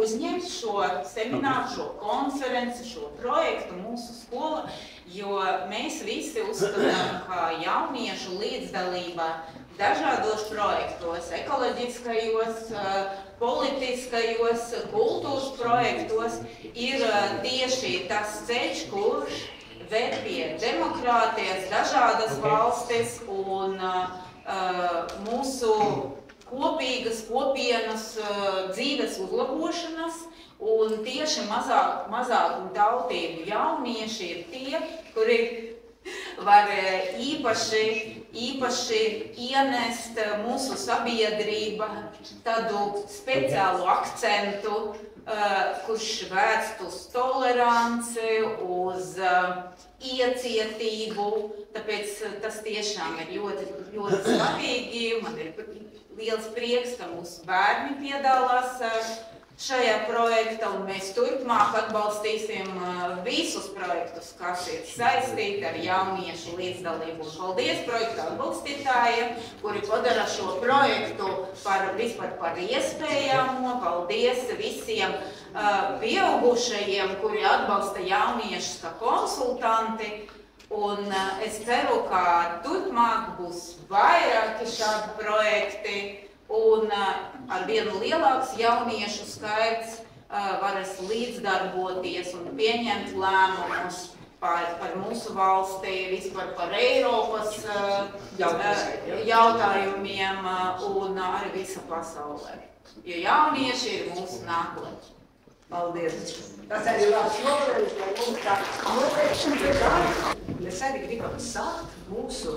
uzņemt šo semināru, šo konferenci, šo projektu mūsu skola, jo mēs visi uzskatām, ka jauniešu līdzdalība dažādos projektos, ekoloģiskajos, politiskajos, kultūras projektos ir tieši tas ceļš, kurš ved pie demokrātijas, dažādas valstis un mūsu kopīgas kopienas dzīves uzlabošanas, un tieši mazākumu tautību jaunieši ir tie, kuri var īpaši ienest mūsu sabiedrība tādu speciālu akcentu, kurš vērst uz toleranci, uz iecietību, tāpēc tas tiešām ir ļoti, ļoti svarīgi. Man ir liels prieks, ka mūsu bērni piedalās šajā projektā, un mēs turpmāk atbalstīsim visus projektus, kas ir saistīti ar jauniešu līdzdalību. Paldies projekta atbalstītājiem, kuri padara šo projektu vispār par iespējamo. Paldies visiem pieaugušajiem, kuri atbalsta jauniešus kā konsultanti. Un es ceru, ka turpmāk būs vairāki šādi projekti, un ar vienu lielāks jauniešu skaits varēs līdzdarboties un pieņemt lēmumus par mūsu valstī, vispār par Eiropas jautājumiem un arī visa pasaulē. Jo jaunieši ir mūsu nākotne. Paldies! Tas arī labs novērums, lai mums tā novēršana pie darba. Mēs arī gribam sākt mūsu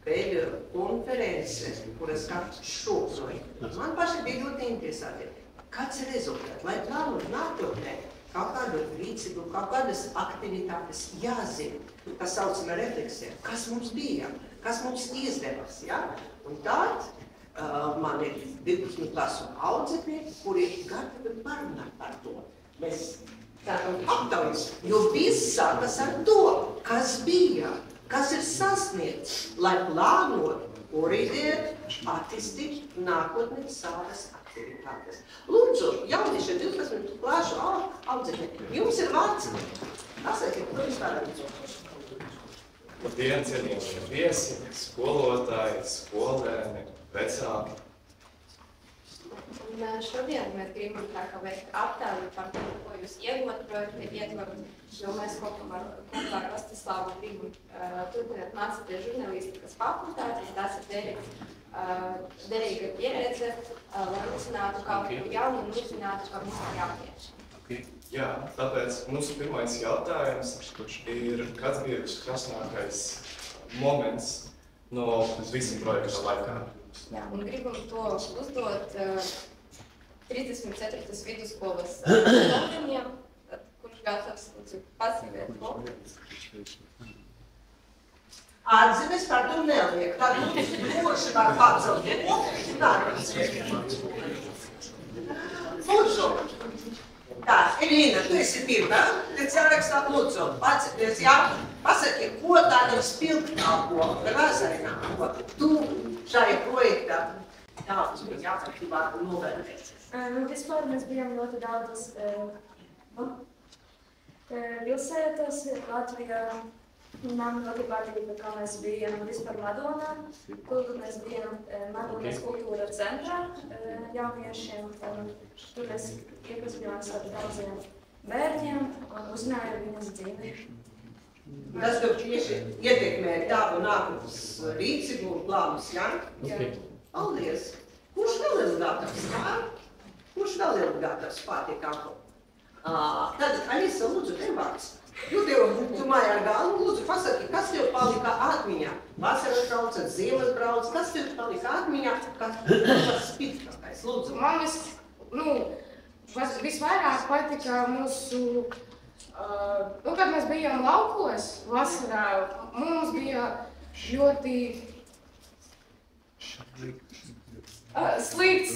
pēdējo konferenci, kuras skats šo projektu. Man paši bija ļoti interesanti. Kāds ir rezultāts? Lai plānot nākotnē kaut kādu rīcību, kaut kādas aktivitātes jāzina. Tas saucamā refleksija. Kas mums bija? Kas mums izdevās? Ja? Un tād man ir 12 klasu audzekļi, kuri gatavi parunāt par to. Mēs tādam aptaujas, jo viss sākas ar to, kas bija, kas ir sasniegts, lai plānot, korrigēt, attīstīt nākotnē savas aktivitātes. Lūdzu, jaunieši 12 klasu audzekļi, jums ir vārds. Pasakiet, ko jūs varat? Labdien, cienījamie viesi, skolotāji, skolēni, vecāki. Un šodien mēs gribam veikt aptauju par to, ko jūs iegūt projektu ietvaru, jo mēs kopā ar Rostislavu gribam turpināt mācīties žurnālistikas fakultāti, un tas ir derīga pieredze, lai uzzinātu kaut ko jaunu un uzzinātu, ka mums ir jāpieši. Jā, tāpēc mūsu pirmais jautājums ir, kāds bija krasnākais moments no visa projekta laikā? Jā, un gribam to uzdot 34. vidusskolas studentiem, kurš gatavs pazīmēt to. Atzimes par to neliek, tad mums droši var pacelt Lūdzu. Tā, Elīna, tu esi pirmā, tad jārakstāt lūdzu. Paceties, jā, pasaki, ko tādam spilgtāko, grazaināko tu šajā projektā tādus bija jāpatīvāk novērtēsies. Vispār mēs bijām ļoti daudzas pilsētas Latvijā. Man ļoti patīk, kā mēs bijām vispār Madonā. Tur mēs bijām Madonas kultūra centrā jauniešiem. Tur es iepazinājos ar daudziem bērniem un uzzināju viņas dzīvi. Tas tev tieši ietekmē tavu nākotnes rīcību un plānus, jā? Jā. Paldies! Kurš vēl ir gatavs? Kurš vēl ir gatavs pārtiekāko? Tad, Alisa, lūdzu, tev vārds. Tu mājā ar galvu, lūdzu, pasaki, kas tev palika atmiņā? Vasaras braucat, ziemas brauc, kas tev palika atmiņā? Kas spīdskākais, lūdzu? Man visvairāk patika mūsu, kad mēs bijām laukos vasarā, mums bija ļoti slikts,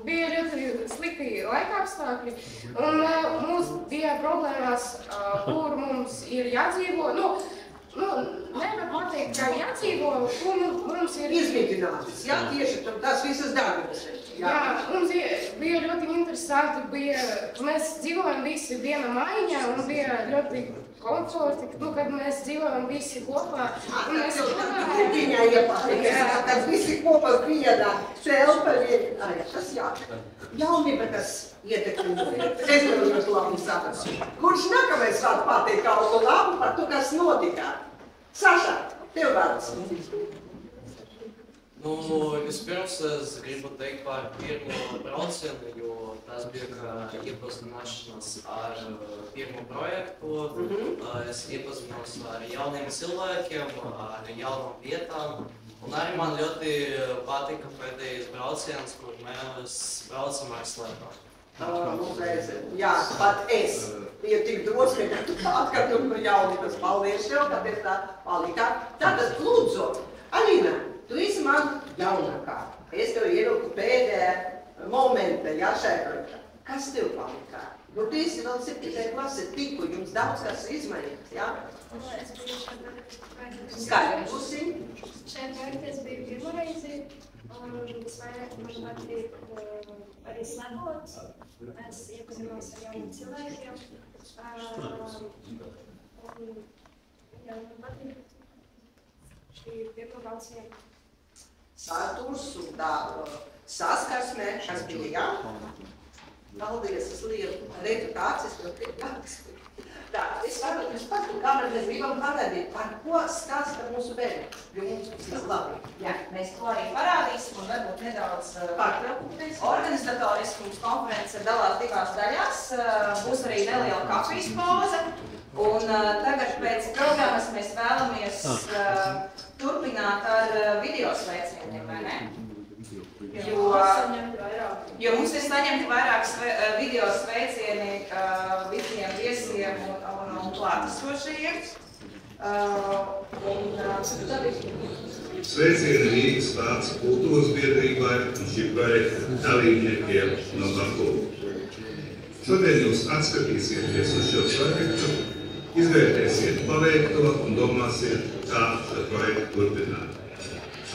bija ļoti slikti laikapstākļi, un mums bija problēmas, kur mums ir jādzīvo. nevar pateikt, kā jādzīvo, un mums ir... Izmitināts, jā, tieši tās visas darbības. Jā, mums bija ļoti interesanti, mēs dzīvojam visi viena maiņā, un bija ļoti komforti, kad mēs dzīvojam visi kopā. Viņā iepatīk, kad visi kopā vienā telpa vienā. Tas jā, jaunība, kas ietekmē. Es nevaru ļoti labi saprast. Kurš nākamais var pateikt kaut ko labu par to, kas notika? Saša, tev vārds. Vispirms es gribu teikt par pirmo braucienu, jo tas bija kā iepazināšanās ar pirmo projektu. Es iepazinos ar jauniem cilvēkiem, ar jaunām vietām. Un arī man ļoti patika pēdējais brauciens, kur mēs braucam ar slepām. Jā, pat es biju tik drosmīgi, ka tu atkārtot par jaunības. Paldies tev, kāpēc tā palikā. Tātad, lūdzu, Alina, tu esi man jaunākā. Es tev ievilku pēdējā momentā, jā, šajā projektā. Kas tev palikā? Tu esi vēl 7. klase, tikko jums daudz kas izmainīts, jā? Skaidri būsim. Šajā projektā es biju pirmo reizi, un visvairāk man patīk arī slepot. Es iepazinos ar jauniem cilvēkiem. Man patīk šī pirmā brauciena. Saturs un tā saskarsmē, kas bija, jā? Paldies, es redzu kāds, es tev tik kāds. Tā, es varu, jūs pat, kamēr mēs gribam parādīt, par ko stāsta mūsu bērni, jo mums tas labi. Jā, mēs to arī parādīsim un varbūt nedaudz organizatoriski mums konference dalās divās daļās. Būs arī neliela kafijas pauze. Un tagad pēc programmas mēs vēlamies turpināt ar video sveicieniem, vai ne? Jo mums ir saņemti vairāk video sveicieni visiem viesiem un klātesošajiem. Sveicieni Rīgas Vācu kultūras biedrībai un šī projekta dalībniekiem no Baku. Šodien jūs atskatīsieties uz šo projektu, izvērtēsiet paveikto un domāsiet, kā šo projektu turpināt.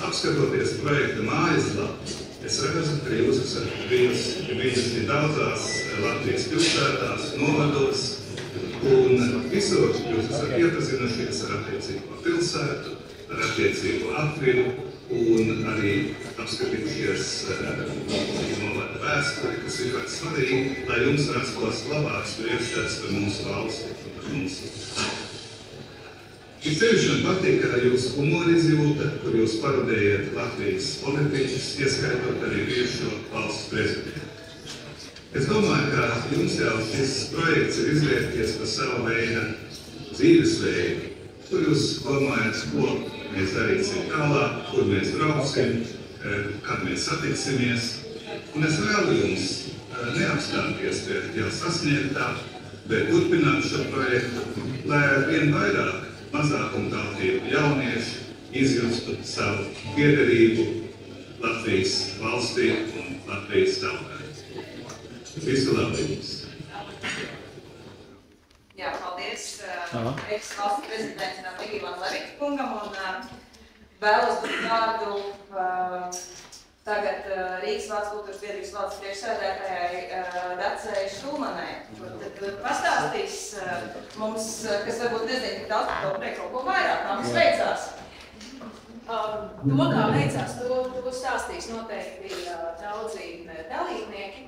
Apskatoties projekta mājaslapu, es redzu, ka jūs esat bijusi daudzās Latvijas pilsētās, novados, un visur jūs esat iepazinušies ar attiecīgo pilsētu, ar attiecīgo apvidu, un arī apskatījušies novada vēsturi, kas ir ļoti svarīgi, lai jums rastos labāks priekšstats par mūsu valsti un par mūsu tautu. Šis ceļš man patīk ar jūsu humoru izjūta, kur jūs parodējat Latvijas politiķus, ieskaitot arī bijušo valsts prezidentu. Es domāju, ka jums jau šis projekts ir izvērties par savu veidu dzīvesveidu, kur jūs domājat, ko mēs darīsim tālāk, kur mēs brauksim, kad mēs satiksimies. Un es vēlu jums neapstāties pie jau sasniegtā, bet turpināt šo projektu, lai ar vien vairāk mazākumtautību jaunieši izjustu savu piederību Latvijas valstī un Latvijas tautai. Visu labu jums! Jā, paldies ex-valsts prezidentam Igilam Levita kungam un vēlos dot vārdu tagad Rīgas Vācu kultūras biedrības valdes priekšsēdētājai Dacei Šulmanai. Tad pastāstīs mums, kas varbūt nezinu, ka daudz par to projektu kaut ko vairāk, kā mums veicās. To, kā veicās, to stāstīs noteikti daudzi dalībnieki,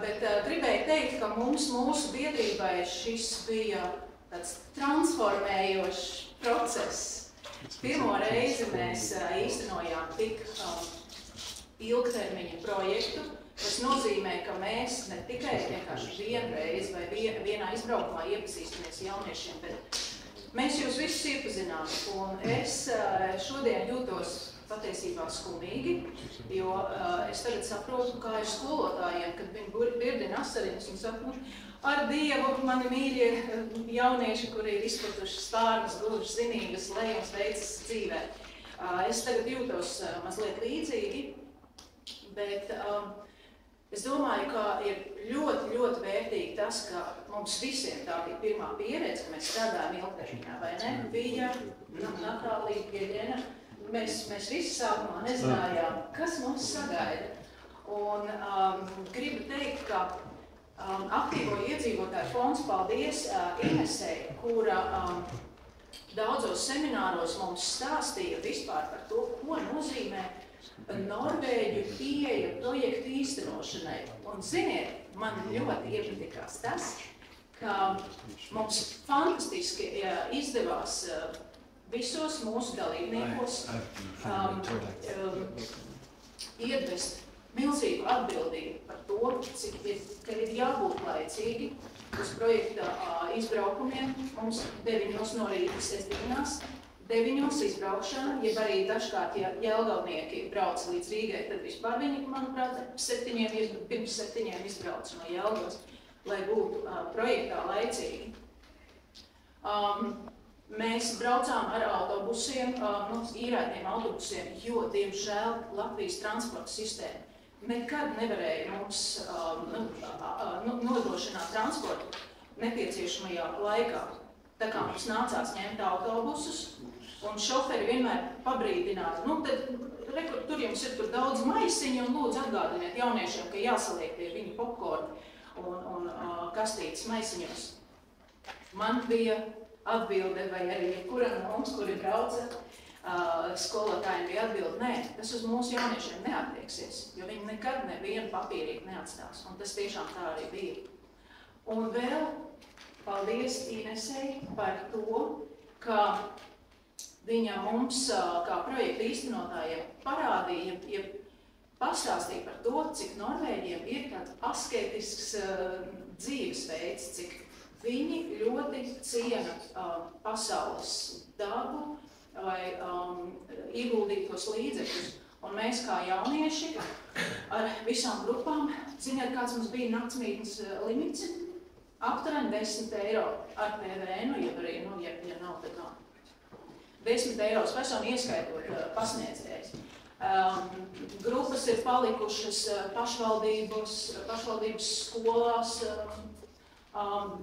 bet gribēju teikt, ka mūsu biedrībai šis bija tāds transformējošs process. Pirmo reizi mēs īstenojām tik ilgtermiņa projektu, kas nozīmē, ka mēs ne tikai vienkārši vienreiz vai vienā izbraukumā iepazīstamies jauniešiem, bet mēs jūs visus iepazinām. Un es šodien jūtos patiesībā skumīgi, jo es tagad saprotu, kā ir skolotājiem, kad viņi birdina asariņas un saka, ar Dievu, mani mīļie jaunieši, kuri ir izpratuši stārnas, glužas, zinības, lejums, veicas dzīvē. Es tagad jūtos mazliet līdzīgi, bet Es domāju, ka ir ļoti, ļoti vērtīgi tas, ka mums visiem tā bija pirmā pieredze, ka mēs strādājam ilgtermiņā, vai ne? Bija, Natālija, Pieļena, mēs visi sākumā nezinājām, kas mums sagaida. Un gribu teikt, ka aktīvo iedzīvotāju fonds paldies Inesei, kura daudzos semināros mums stāstīja vispār par to, ko nozīmē Norvēģu pieeja projektu īstenošanai. Un ziniet, man ļoti iepatikās tas, ka mums fantastiski izdevās visos mūsu dalībniekos iedvest milzīgu atbildību par to, ka ir jābūt laicīgi uz projekta izbraukumiem. Mums 9 no rīta sestdienās, 9 izbraukšana, jeb arī dažkārt, ja Jelgavnieki brauc līdz Rīgai, tad vispār viņi, manuprāt, pirms 7 izbrauc no Jelgavas, lai būtu projektā laicīgi. Mēs braucām ar autobusiem, īrētiem autobusiem, jo, diemžēl, Latvijas transporta sistēma nekad nevarēja mums nodrošināt transportu nepieciešamajā laikā. Tā kā mums nācās ņemt autobusus, un šoferi vienmēr pabrīdināja, tad, tur jums ir daudz maisiņu, un lūdzu atgādiniet jauniešiem, ka jāsaliek tie viņu popkorni un kastītes maisiņos. Man bija atbilde, vai arī jebkuram no mums, kuri brauca, skolotājiem bija atbilde, nē, tas uz mūsu jauniešiem neattieksies, jo viņi nekad nevienu papīrīti neatstās, un tas tiešām tā arī bija. Un vēl paldies Inesei par to, ka viņa mums, kā projekta īstenotājiem, parādīja, ja pastāstīja par to, cik Norvēģiem ir tāds asketisks dzīvesveids, cik viņi ļoti ciena pasaules dabu vai ieguldītos līdzekļus. Un mēs kā jaunieši ar visām grupām, ziniet, kāds mums bija naktsmītnes limits? Aptuveni 10 eiro ar PVN, ja arī, ja nav tā kā. 10 euros personu ieskaitot pasniedzējus. Grupas ir palikušas pašvaldības skolās,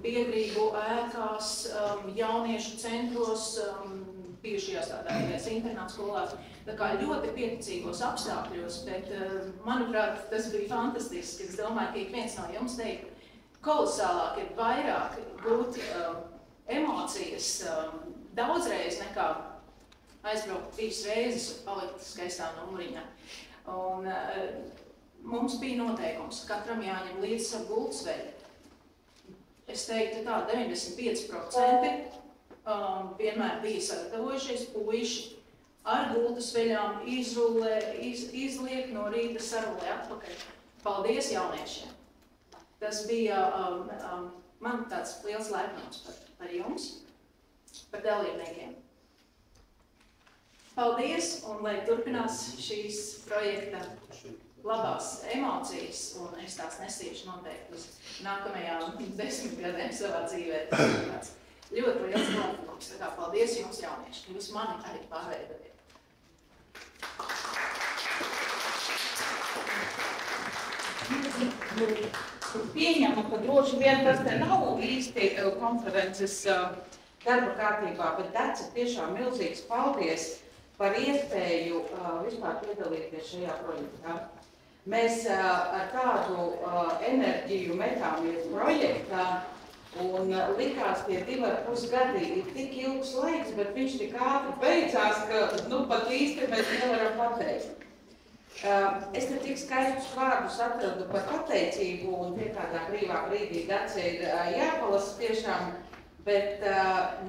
biedrību ēkās, jauniešu centros, bijušajās tādās internātu skolās. Tā kā ļoti pieticīgos apstākļos, bet, manuprāt, tas bija fantastiski. Es domāju, ka ik viens no jums teikt, kolosālāk ir vairāk būt emocijas daudzreiz nekā aizbraukt 3 reizes un palikt skaistā numuriņā. Un mums bija noteikums, katram jāņem līdzi savu gultsveļu. Es teiktu tā, 95% vienmēr bija sagatavojušies puiši ar gultasveļām, izrullē, izliek no rīta sarulē atpakaļ. Paldies jauniešiem! Tas bija man tāds liels lepnums par jums, par dalībniekiem. Paldies, un lai turpinās šīs projekta labās emocijas, un es tās nesīšu noteikti uz nākamajām 10 gadiem savā dzīvē. Tas ir ļoti liels notikums. Tā kā paldies jums, jaunieši, jūs mani arī pārveidojat. Pieņemu, ka droši vien tas te nav īsti konferences darba kārtībā, bet Dace tiešām milzīgs paldies par iespēju vispār piedalīties šajā projektā. Mēs ar tādu enerģiju metāmies projektā, un likās tie 2,5 gadi ir tik ilgs laiks, bet viņš tik ātri beidzās, ka pat īsti mēs nevaram pateikt. Es te tik skaidrus vārdus atradu par pateicību, un pie kādā brīvā brīdī Dace ir jāpalasa tiešām, bet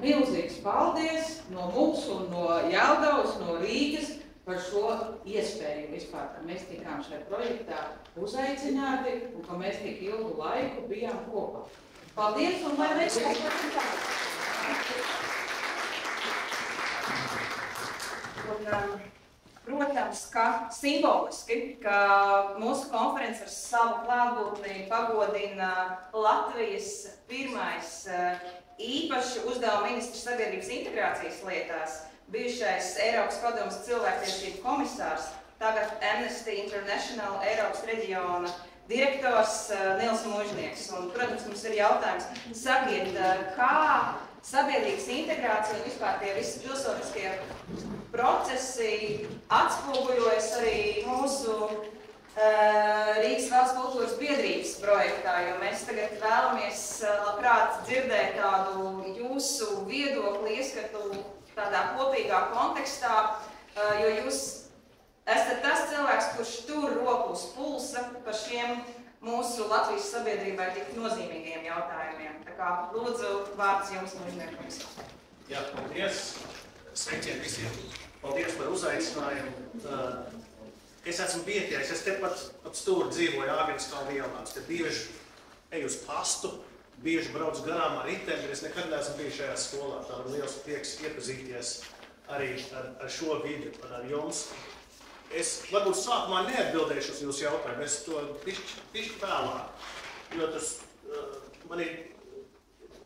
milzīgs paldies no mums un no Jelgavas, no Rīgas par šo iespēju vispār, ka mēs tikām šajā projektā uzaicināti un ka mēs tik ilgu laiku bijām kopā. Paldies un lai veicās par protams, ka simboliski, ka mūsu konferences ar savu klātbūtni pagodina Latvijas pirmais īpaši uzdevuma ministrs sabiedrības integrācijas lietās, bijušais Eiropas padomes cilvēktiesību komisārs, tagad Amnesty International Eiropas reģiona direktors Nils Mužnieks. Un, protams, mums ir jautājums, sakiet, kā sabiedrības integrācija un vispār tie visi pilsoniskie procesi atspoguļojas arī mūsu Rīgas valsts kultūras biedrības projektā, jo mēs tagad vēlamies labprāt dzirdēt tādu jūsu viedokli, ieskatu tādā kopīgā kontekstā, jo jūs esat tas cilvēks, kurš tur roku uz pulsa par šiem mūsu Latvijas sabiedrībai tik nozīmīgiem jautājumiem. Tā kā lūdzu vārds jums, Mužniekums. Jā, paldies. Sveicien visiem. Paldies par uzaicinājumu. Es esmu vietējais, es tepat ap stūri dzīvoju Āgenskalna ielā. Te bieži eju uz pastu, bieži braucu garām ar riteni, bet es nekad neesmu bijis šajā skolā. Tā ir liels prieks iepazīties arī ar šo vidi, ar jums. Es varbūt sākumā neatbildēšu uz jūsu jautājumu, es to bišķi vēlāk, jo tas man ir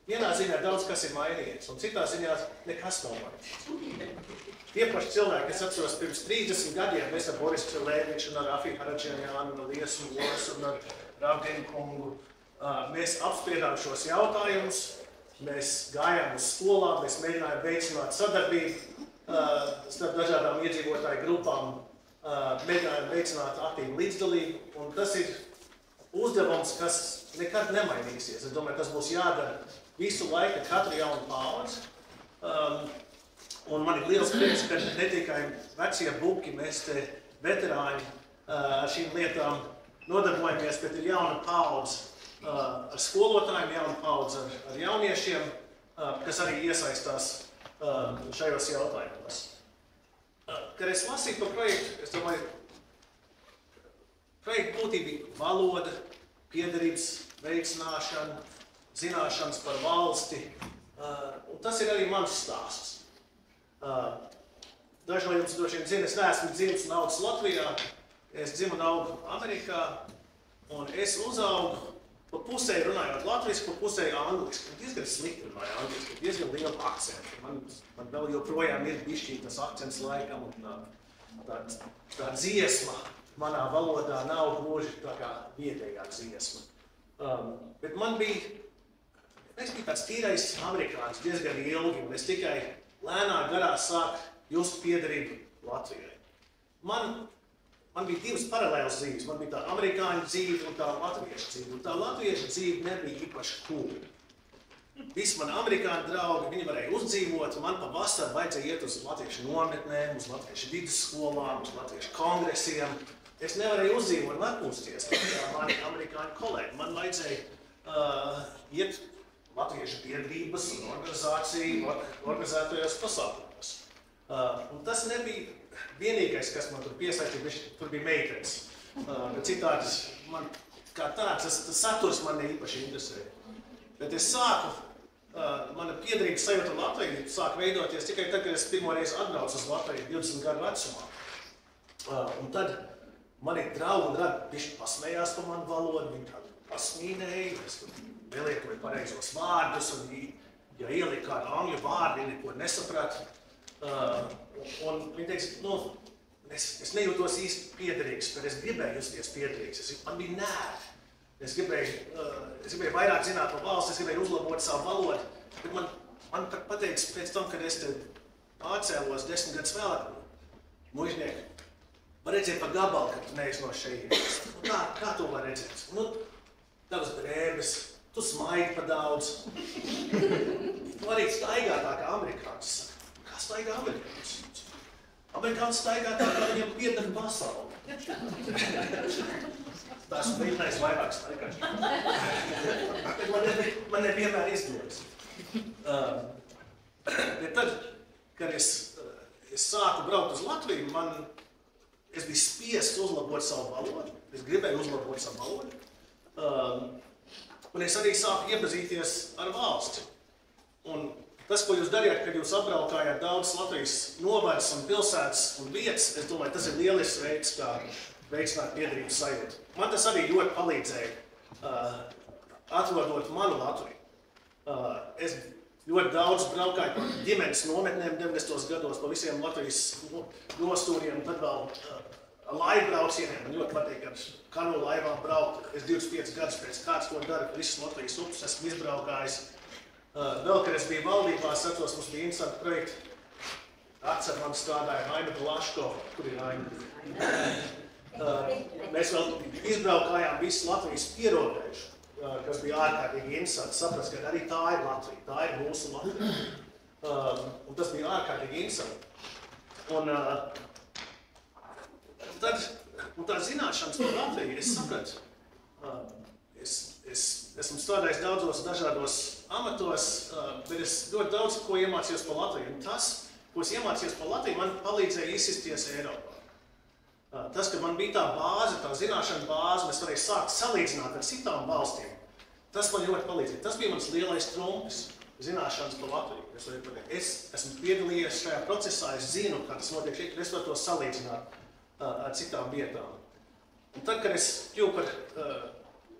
vienā ziņā daudz kas ir mainījies, un citā ziņā nekas nav mainījies. Tie paši cilvēki, es atceros pirms 30 gadiem, mēs ar Boris Čelēviču un ar Rafiju Haradžanjānu un ar Liesu Mosu un ar Ravdinu kungu, mēs apspriedām šos jautājumus, mēs gājām uz skolām, mēs mēģinājām veicināt sadarbību starp dažādām iedzīvotāju grupām, mēģinājām veicināt aktīvu līdzdalību, un tas ir uzdevums, kas nekad nemainīsies. Es domāju, tas būs jādara visu laiku, katru jaunu paudzi. Un man ir liels prieks, ka ne tikai vecie buki, mēs te veterāņi ar šīm lietām nodarbojamies, bet ir jauna paudze ar skolotājiem, jauna paudze ar jauniešiem, kas arī iesaistās šajos jautājumos. Kad es lasīju par projektu, es domāju, projekta būtība ir valoda, piederības veicināšana, zināšanas par valsti, un tas ir arī mans stāsts. Daži no jums droši vien zina, es neesmu dzimis un audzis Latvijā, es dzimu un augu Amerikā, un es uzaugu pa pusē runājot latviski, pa pusē angliski. Diezgan slikti runāju angliski, diezgan liela akcenta. Man vēl joprojām ir bišķītas akcents laikam, un tā dziesma manā valodā nav gluži tā kā vietējā dziesma. Bet es biju tāds tīrais amerikānis diezgan ilgi, un es tikai lēnā garā sāk just piederību Latvijai. Man bija divas paralēlas dzīves. Man bija tā amerikāņu dzīve un tā latviešu dzīve. Un tā latviešu dzīve nebija īpaši cool. Visi mani amerikāņu draugi, viņi varēja uzdzīvot, un man pa vasaru vajadzēja iet uz latviešu nometnēm, uz latviešu vidusskolām, uz latviešu kongresiem. Es nevarēju uzdzīvot un atpūsties, kā mani amerikāņu kolēģi. Man vajadzēja iet latviešu biedrības un organizāciju organizētajos pasākumos. Un tas nebija vienīgais, kas man tur piesaistīja, tur bija meitenes. Bet citādi man kā tāds, tas saturs man neīpaši interesēja. Bet es sāku, mana piederības sajūta Latviju sāk veidoties tikai tad, kad es pirmoreiz atbraucu uz Latviju 20 gadu vecumā. Un tad mani draugi un dragi bišķi pasmējās par manu valodu, viņi tādu pasmīnēja, es nelietoju pareizos vārdus, un ja ielika kādu angļu vārdu, viņi neko nesaprata. Un viņi teica, es nejūtos īsti piederīgs, bet es gribēju justies piederīgs, man bija nēri. Es gribēju vairāk zināt par valsts, es gribēju uzlabot savu valodu, bet man pateiks pēc tam, kad es te pārcēlos 10 gadus vēlāk, Mužnieki, var redzēt pa gabalu, ka tu neesi no šejienes. Kā to var redzēt? Tavas drēbes, tu smaidi pa daudz. Tu arī staigā tā kā amerikānis. Kā staigā amerikānis? Amerikānis staigā tā kā viņam pieder pasauli. Tās mēģinājis vairāk staigāt. Man nevienmēr izdodas. Bet tad, kad es sāku braukt uz Latviju, es biju spiests uzlabot savu valodu. Es gribēju uzlabot savu valodu. Un es arī sāku iepazīties ar valsti. Un tas, ko jūs darījāt, kad jūs apbraukājāt daudz Latvijas novadus un pilsētas un vietas, es domāju, tas ir lielisks veids, kā veicināt piederības sajūtu. Man tas arī ļoti palīdzēja, atrodot manu Latviju. Es ļoti daudz braukāju pa ģimenes nometnēm 90. gados, pa visiem Latvijas nostūriem, tad vēl laivbraucieniem. Man ļoti patīk ar kanu laivām braukt. Es 25 gadus pēc kāds to dara, visas Latvijas upes esmu izbraukājis. Vēl, kad es biju valdībā, es atceros, mums bija interesanti projekti. Atcer man strādāja Aina Blaško, kur ir Aina. Mēs vēl izbraukājām visu Latvijas pierobežu, kas bija ārkārtīgi interesanti saprast, ka arī tā ir Latvija, tā ir mūsu Latvija. Un tas bija ārkārtīgi interesanti. Un tā zināšanas par Latviju, es sapratu, es esmu strādājis daudzos dažādos amatos, bet es ļoti daudz ko iemācījos par Latviju. Un tas, ko es iemācījos par Latviju, man palīdzēja izsisties Eiropā. Tas, ka man bija tā bāze, tā zināšana bāze, mēs varēja sākt salīdzināt ar citām valstīm, tas man ļoti palīdzēja. Tas bija mans lielais trumpis, zināšanas par Latviju. Es esmu piedalījies šajā procesā, es zinu, kā tas notiek šeit, es varu to salīdzināt ar citām vietām. Un tad, kad es kļuvu par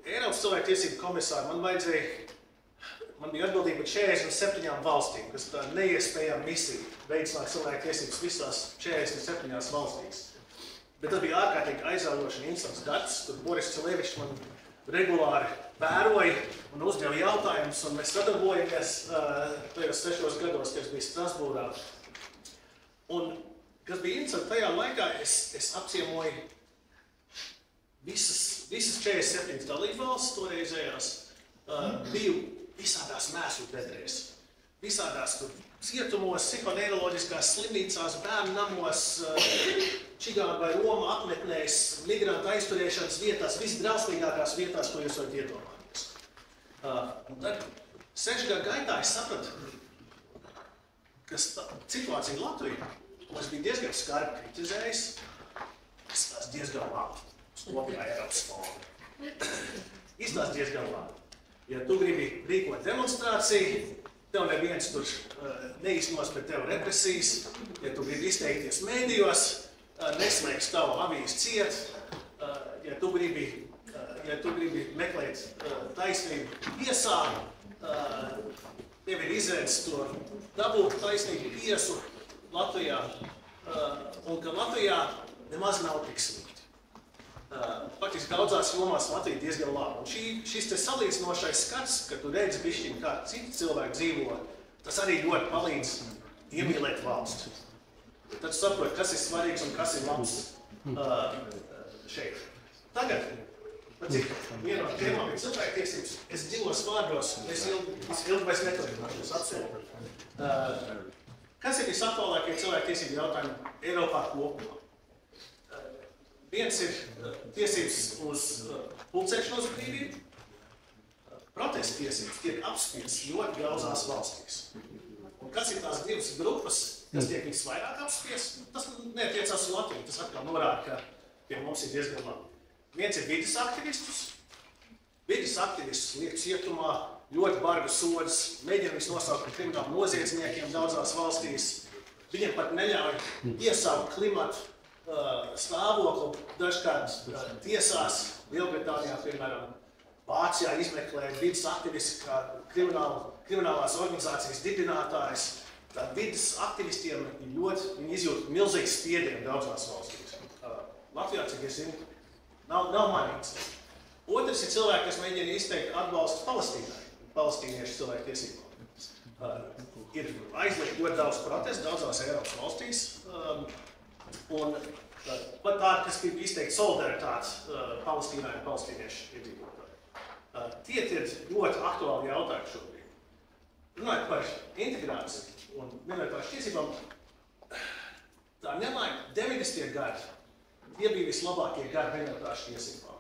Eiropas cilvēktiesību komisāru, man bija atbildība par 47 valstīm, kas tā neiespējama misija veicināt cilvēktiesības visās 47 valstīs. Bet tas bija ārkārtīgi aizraujoši un interesants darbs, tur Boris Cilevičs man regulāri vēroja un uzdeva jautājumus, un mēs sadarbojamies tajos 6 gados, kad es biju Strasbūrā. Un, kas bija interesanti, tajā laikā es apciemoju visas 47 dalībvalstis toreizējās, biju visādās mēslu bedrēs, visādās tur cietumos, psihoneiroloģiskās slimnīcās, bērnu namos, Čigāna vai Roma apmetnēs, migrantu aizturēšanas vietās, visdrausmīgākās vietās, ko jūs varat iedomāties. Un tad 6 gadu gaitā es sapratu, ka situācija Latvijā, ko es biju diezgan skarbi kritizējis, izstās diezgan labi. Kopjā Eiropas fonda. Izstās diezgan labi. Ja tu gribi rīkot demonstrāciju, tev neviens tur neiznos pret tev represijas, ja tu gribi izteikties mēdījos, neslēgs tavu avīzi ciet, ja tu gribi meklēt taisnību tiesā, tev ir izredzes to dabūt taisnību tiesu Latvijā, un ka Latvijā nemaz nav tik slikti. Faktiski daudzās jomās Latvija diezgan labi. Un šis te salīdzinošais skats, kad tu redzi bišķiņ, kā citi cilvēki dzīvo, tas arī ļoti palīdz iemīlēt valsti. Tad tu saproti, kas ir svarīgs un kas ir labs šeit. Tagad, cik viena no tēmām ir cilvēktiesības, es dzīvos vārdos, es ilgi vairs neturpināšos apsēlu. Kas ir visaktuālākie cilvēktiesību jautājumi Eiropā kopumā? Viens ir tiesības uz pulcēšanos brīvību. Protesta tiesības tiek apspiestas ļoti daudzās valstīs. Un kas ir tās divas grupas, kas tiek visvairāk apspiestas? Tas neatiecās uz Latviju, tas atkal norāda, ka pie mums ir diezgan labi. Viens ir vides aktivistus. Vides aktivistus liek cietumā, ļoti bargas sodas, mēģina viņus nosaukt par kriminālu noziedzniekiem daudzās valstīs. Viņiem pat neļauj iesaukt klimatu stāvokli dažkārt tiesās. Lielbritānijā, piemēram, Vācijā izmeklē vides aktivisti kā kriminālās organizācijas dibinātājs. Tad vides aktivistiem viņi izjūt milzīgs spiedienu daudzās valstīs. Latvijā, cik es zinu, nav mainīts. Otrs ir cilvēki, kas mēģina izteikt atbalstu Palestīnai, palestīniešu cilvēktiesībām. Ir aizliegt ļoti daudz protestu daudzās Eiropas valstīs. Un pat tādi, kas grib izteikt solidaritāti Palestīnai un palestīniešu iedzīvotāji. Tie ir ļoti aktuāli jautājumi šobrīd. Runājot par integrāciju un minoritāšu tiesībām, tā nelaime 90. gadi, tie bija vislabākie gadi minoritāšu tiesībām.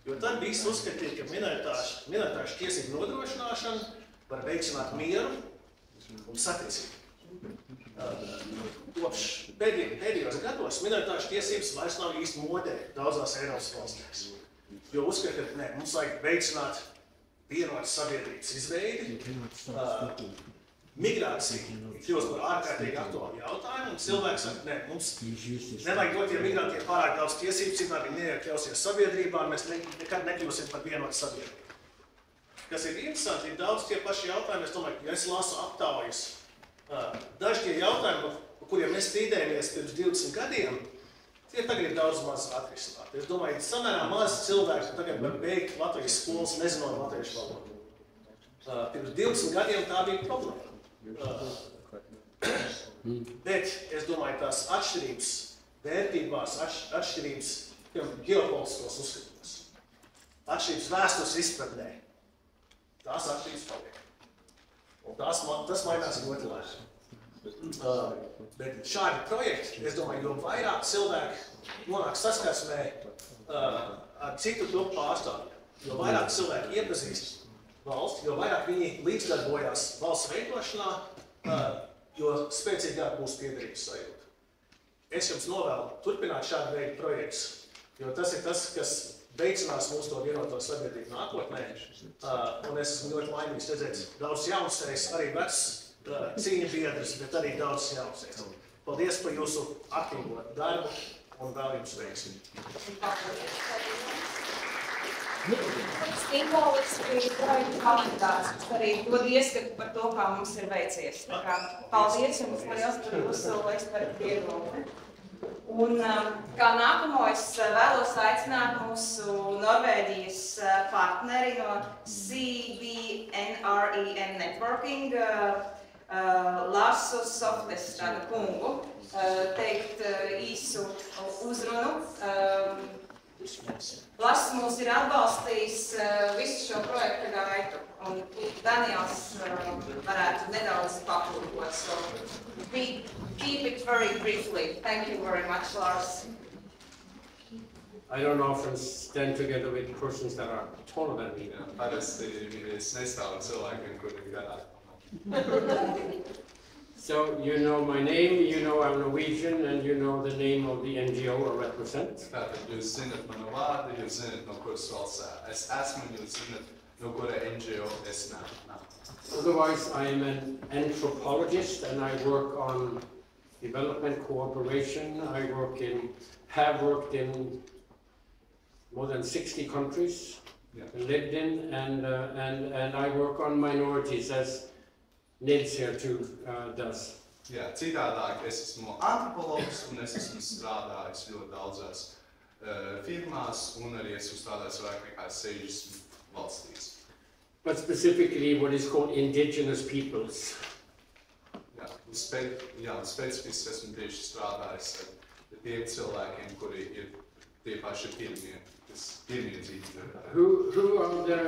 Jo tad visi uzskatīja, ka minoritāšu tiesību nodrošināšana var veicināt mieru un saticību. Kopš pēdējos gados minoritāšu tiesības vairs nav īsti modē daudzās Eiropas valstīs. Jo uzskata, ka mums vajag veicināt vienotas sabiedrības izveidi. Migrācija kļūst par ārkārtīgi aktuālu jautājumu, un cilvēks saka, mums nevajag dot tiem migrantiem pārāk daudz tiesības, citādi viņi neiekļausies sabiedrībā, mēs nekad nekļūsim par vienotu sabiedrību. Kas ir interesanti, ir daudz tie paši jautājumi, es domāju, ja es lasu aptaujas, daži tie jautājumi, par kuriem mēs strīdējamies pirms 20 gadiem, tie tagad ir daudz maz atrisināti. Es domāju, samērā maz cilvēku tagad var beigt Latvijas skolas nezinot latviešu valodu. Pirms 20 gadiem tā bija problēma. Bet es domāju, tās atšķirības vērtībās, atšķirības ģeopolitiskos uzskatos, atšķirības vēstures izpratnē, tās atšķirības paliek. Un tas mainās ļoti lēni. Bet šādi projekti, es domāju, jo vairāk cilvēki nonāk saskarsmē ar citu grupu pārstāvjiem, jo vairāk cilvēki iepazīst valsti, jo vairāk viņi līdzdarbojās valsts veidošanā, jo spēcīgāk būs piederības sajūta. Es jums novēlu turpināt šādu veidu projektus, jo tas ir tas, kas veicinās mūsu to vienoto sabiedrību nākotnē. Un es esmu ļoti laimīgs redzēt daudz jaunsejas, arī vecs cīņa biedrs, bet arī daudz jaunsejas. Paldies par jūsu aktīvo darbu un vēl jums veiksmi. Simboliski projektu kalendārs, kas arī dod ieskatu par to, kā mums ir veicies. Tā kā paldies jums liels par jūsu ekspertu ieguldījumu. Un kā nākamo es vēlos aicināt mūsu Norvēģijas partneri no CBNREN Networking, Larsu Softestrada kungu, teikt īsu uzrunu. Lars mūs ir atbalstījis visu šo projektu gaitu, un Daniels varētu nedaudz papildot. So keep it very briefly. Thank you very much, Lars. I don't often stand together with persons that are taller than me. Parasti es nestāvu cilvēkiem, kuri ir garāki. So you know my name, you know I'm Norwegian, and you know the name of the NGO I represent. Tātad jūs zinat manu vārdu, jūs zinat, no kuras valsts es esmu, jūs zinat, no kura NGO es nāku. Otherwise, I am an anthropologist, and I work on development cooperation. I have worked in more than 60 countries, lived in, and I work on minorities as Nils here too does. Jā, citādāk es esmu antropologs un es esmu strādājis ļoti daudzās firmās un arī esmu strādājis vairāk nekā 60 valstīs. But specifically what is called indigenous peoples. Jā, specifiski esmu tieši strādājis ar tiem cilvēkiem, kuri ir tie paši pirmie dzīvi. Who are the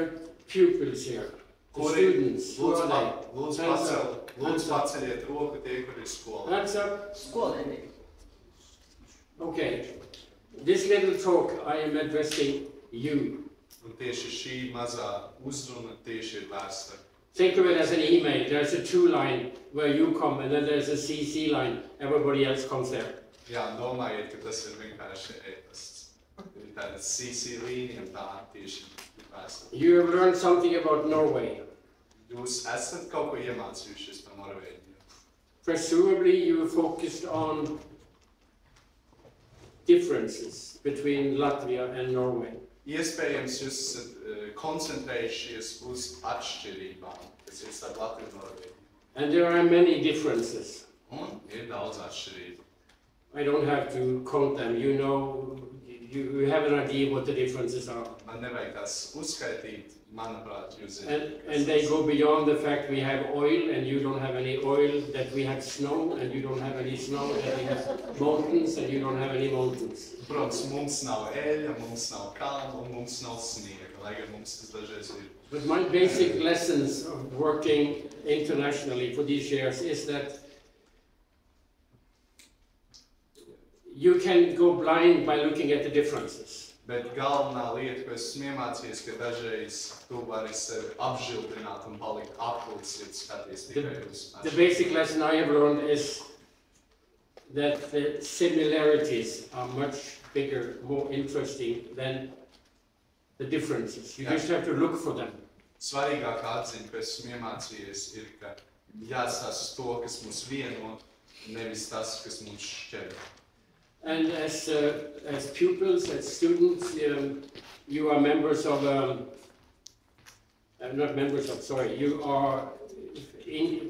pupils here? The students, who are they? Lūdzu paceļiet roku tie, kuri ir skolā. Hands up. Skolēni. Okay. This little talk I am addressing you. Un tieši šī mazā uzruna tieši ir vērsta. Think of it as an email. There's a to line where you come, and then there's a CC line. Everybody else comes there. Jā, domājiet, ka tas ir vienkārši e-pasts. Ir tāda CC līnija un tā tieši ir vērsta. You have learned something about Norway. Jūs esat kaut ko iemācījušies par Norvēģiju. Presumably you focused on differences between Latvia and Norway. Iespējams, jūs esat koncentrējušies uz atšķirībām, kas ir starp Latviju un Norvēģiju. And there are many differences. Un ir daudz atšķirību. I don't have to count them. You know, you have an idea what the differences are. Man nevajag tās uzskaitīt, manuprāt, jūs zināt. And they go beyond the fact we have oil and you don't have any oil, that we have snow and you don't have any snow, that we have mountains and you don't have any mountains. Protams, mums nav eļļa, mums nav kalnu un mums nav sniega, lai gan mums tas dažreiz ir. But my basic lessons of working internationally for these years is that you can go blind by looking at the differences. Bet galvenā lieta, ko esmu iemācījies, ka dažreiz tu vari sevi apžildināt un palikt apkūts, ja skaties tikai uz The basic lesson I have learned is that the similarities are much bigger, more interesting than the differences. You just have to look for them. Svarīgākā atziņa, ko esmu iemācījies, ir, ka jāatstās uz to, kas mūs vieno, nevis tas, kas mūs šķēr. And as pupils, as students, you are members of, not members of, sorry, you are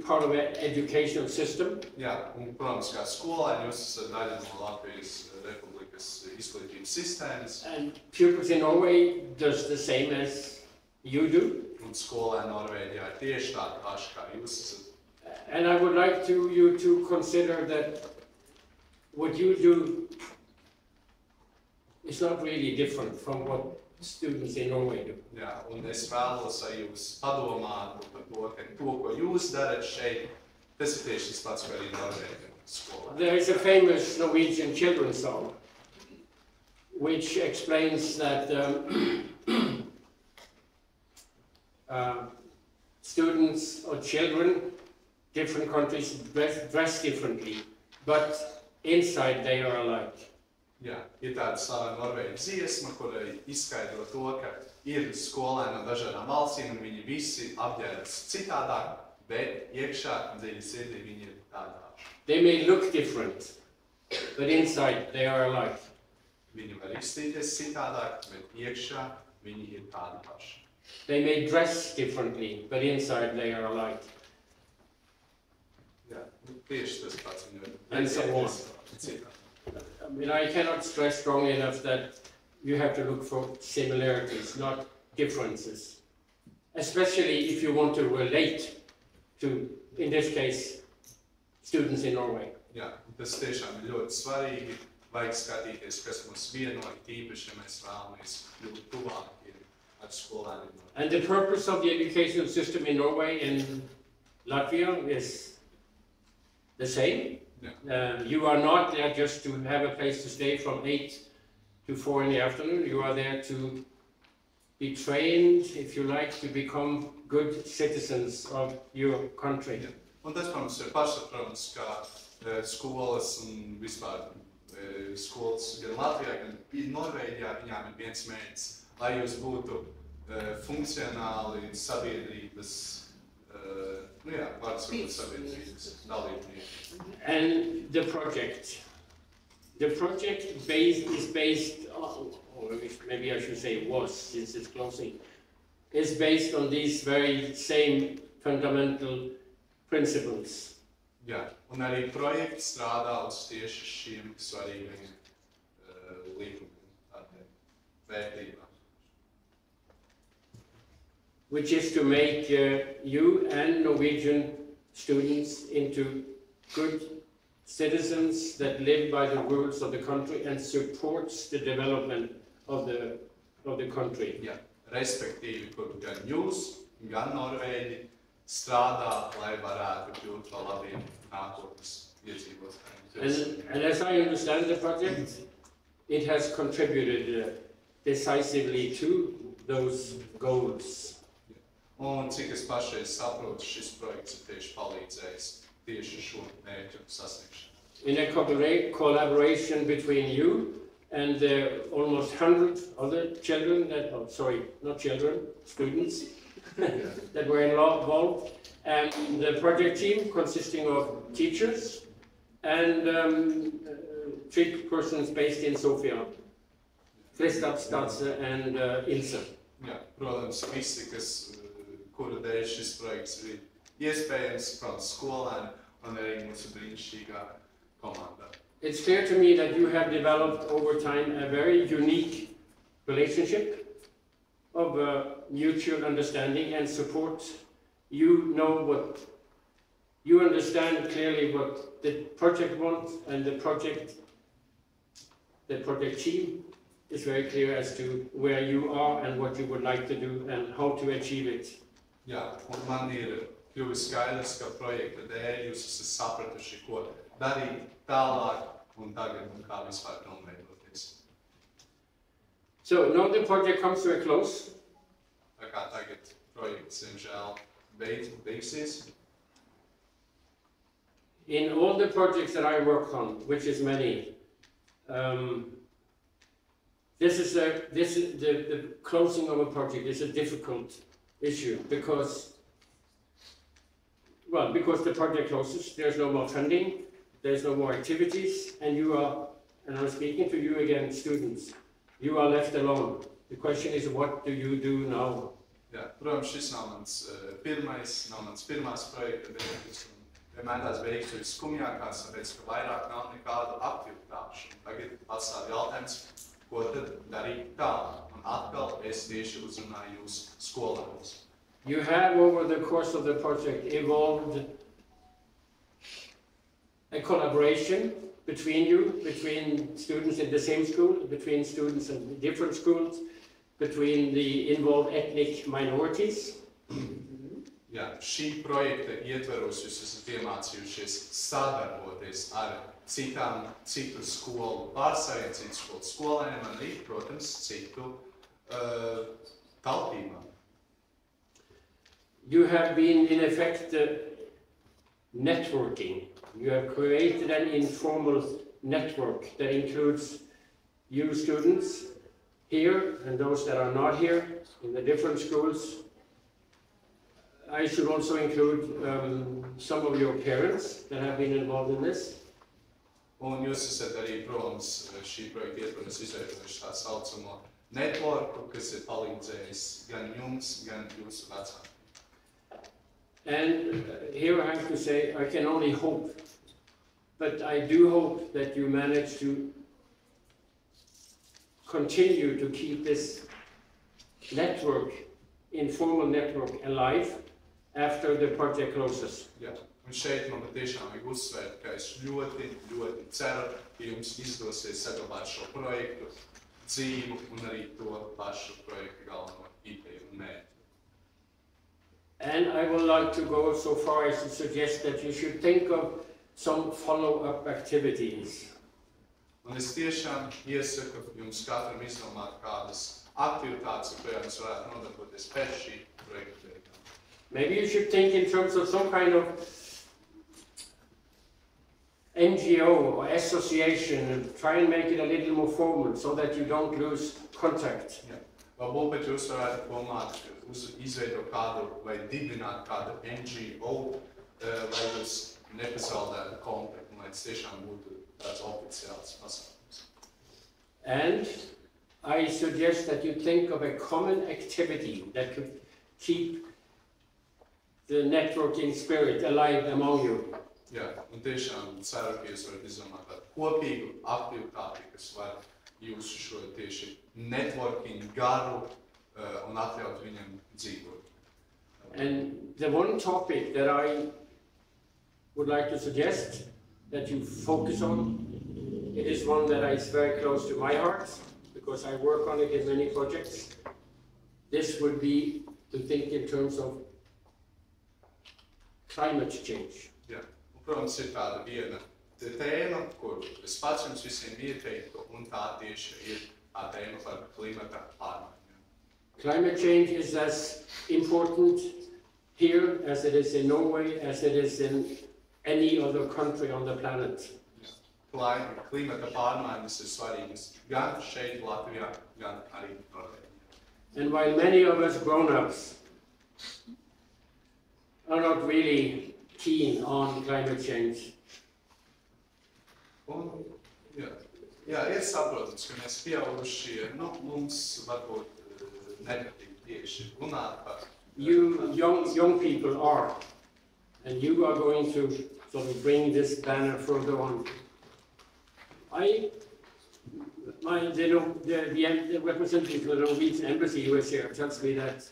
part of an educational system. Jā, un, protams, kā skolēni, jūs esat daļa no Latvijas Republikas atšķirīgas izglītības sistēmas. And pupils in Norway does the same as you do. Un skolēni Norvēģijā ir tieši tādi paši kā jūs esat. And I would like you to consider that what you do is not really different from what students in Norway do. Jā, un es vēlos, lai jūs padomātu par to, ka to, ko jūs darat šeit, tas ir tieši tas pats, kā arī Norvēģijā skolā. There is a famous Norwegian children's song which explains that students or children, different countries dress differently, but inside they are alike. Jā, ir tāda slava Norvēģu dziesma, kur izskaidro to, ka ir skolēni no dažādām valstīm un viņi visi apģērbas citādāk, bet iekšā dziļi sirdī viņi ir tādā. They may look different, but inside they are alike. Viņi var izstīties citādāk, bet iekšā viņi ir tādi paši. They may dress differently, but inside they are alike. Jā, tieši tas pats viņi var. And so on. Citādi. I mean, I cannot stress strongly enough that you have to look for similarities, not differences. Especially if you want to relate to, in this case, students in Norway. Jā, tas tiešām ir ļoti svarīgi. Vajag skatīties, kas mums vieno, tīpaši, ja mēs vēlamies kļūt tuvāki ar skolēniem. And the purpose of the educational system in Norway and Latvia is the same. You are not there just to have a place to stay from 8 to 4 in the afternoon. You are there to be trained, if you like, to become good citizens of your country. Jā. Un tas, protams, ir pašsaprotams, ka skolas un vispār skolas gan Latvijā, gan Norvēģijā, viņām ir viens mērķis, lai jūs būtu funkcionāli sabiedrības, sabiedrības dalībnieki. And the project is based on, or maybe I should say was, since it's closing, is based on these very same fundamental principles. Jā, un arī projekts strādā uz tieši šiem svarīgiem likumiem, vērtībām. Which is to make you and Norwegian students into good citizens that live by the rules of the country and supports the development of the country. Jā, respektīvi, kur gan jūs, gan Norvēģi strādā, lai varētu kļūt par labiem nākotnes iedzīvotājiem. And as I understand the project, it has contributed decisively to those goals. Un cik es pašreiz saprotu, šis projekts ir tieši palīdzējis tieši šo mērķu sasniegšanu. In a collaboration between you and the almost 100 other children, students that were involved, and the project team consisting of teachers and 3 persons based in Sofia, Christoph Statze and Ilse. Jā, protams, visi, kuru dēļ šis projekts ir iespējams, protams, skolēni un arī mūsu brīnišķīgā komanda. It's clear to me that you have developed over time a very unique relationship of mutual understanding and support. You understand clearly what the project wants, and the project team is very clear as to where you are and what you would like to do and how to achieve it. Jā, un man ir kļuvis skaidrs, ka projekta dēļ jūs esat sapratuši, ko darīt tālāk un tagad un kā vispār pilnveidoties. So now the project comes to a close. Tā kā tagad projekts, diemžēl, beigsies. In all the projects that I work on, which is many, the closing of a project is a difficult issue because the project closes, there's no more funding, there's no more activities, and I'm speaking to you again, students, you are left alone. The question is, what do you do now? Jā, protams, šis nav mans pirmās projekta darbs, un vienmēr tās beigas ir skumjākās, tāpēc, ka vairāk nav nekādu aktivitāšu. Tagad atstāv jautājums, ko tad darīt tālāk? Un atkal es tieši uzrunāju jūs skolēnus. You have, over the course of the project, evolved a collaboration between you, between students in the same school, between students in different schools, between the involved ethnic minorities. Jā, šī projekta ietveros jūs esat iemācījušies sadarboties ar citu skolu pārstāvjiem, citu skolu skolēniem un arī, protams, citu tautībām. You have been, in effect, networking. You have created an informal network that includes you students here and those that are not here in the different schools. I should also include some of your parents that have been involved in this. Un jūs esat arī, protams, šī projekta ietvaros izveidojuši tā saucamo networku, kas ir palīdzējis gan jums, gan jūsu vecākiem. And here I have to say, I can only hope, but I do hope that you manage to continue to keep this network, informal network, alive after the project closes. Jā. Un šeit man patiešām vajag uzsvērt, ka es ļoti, ļoti ceru, ka jums izdosies saglabāt šo projektu dzīvu un arī to pašu projektu galveno ideju un mērķi. And I would like to go so far as to suggest that you should think of some follow-up activities. Un es tiešām iesaku jums katram izdomāt kādas aktivitātes, ar kurām jūs varētu nodarboties pēc šī projekta beigām. Maybe you should think in terms of some kind of NGO or association and try and make it a little more formal so that you don't lose contact. Jā. Varbūt jūs varētu domāt, izveidot kādu vai dibināt kādu NGO, lai jūs nepazaudētu kontaktu, lai tas tiešām būtu tāds oficiāls pasākums. And I suggest that you think of a common activity that could keep the networking spirit alive among you. Jā, un tiešām ceru, ka jūs varat izdomāt tādu kopīgu aktivitāti, kas var jūsu šo tieši networking garu un atļaut viņam dzīvot. And the one topic that I would like to suggest that you focus on, it is one that is very close to my heart because I work on it in many projects. This would be to think in terms of climate change. Jā. Protams, ir tāda viena tēma, kuru es pats jums visiem ieteiktu, un tā tieši ir tā tēma par klimata pārmaiņām. Climate change is as important here as it is in Norway, as it is in any other country on the planet. Klimata pārmaiņas ir svarīgas gan šeit Latvijā, gan arī Norvēģijā. And while many of us grown-ups are not really keen on climate change. Un, jā, ir saprotams, ka mēs pieaugušie, mums varbūt nepatīk tieši runāt par. You young people are, and you are going to sort of bring this banner further on. The representative of the Norwegian embassy who is here tells me that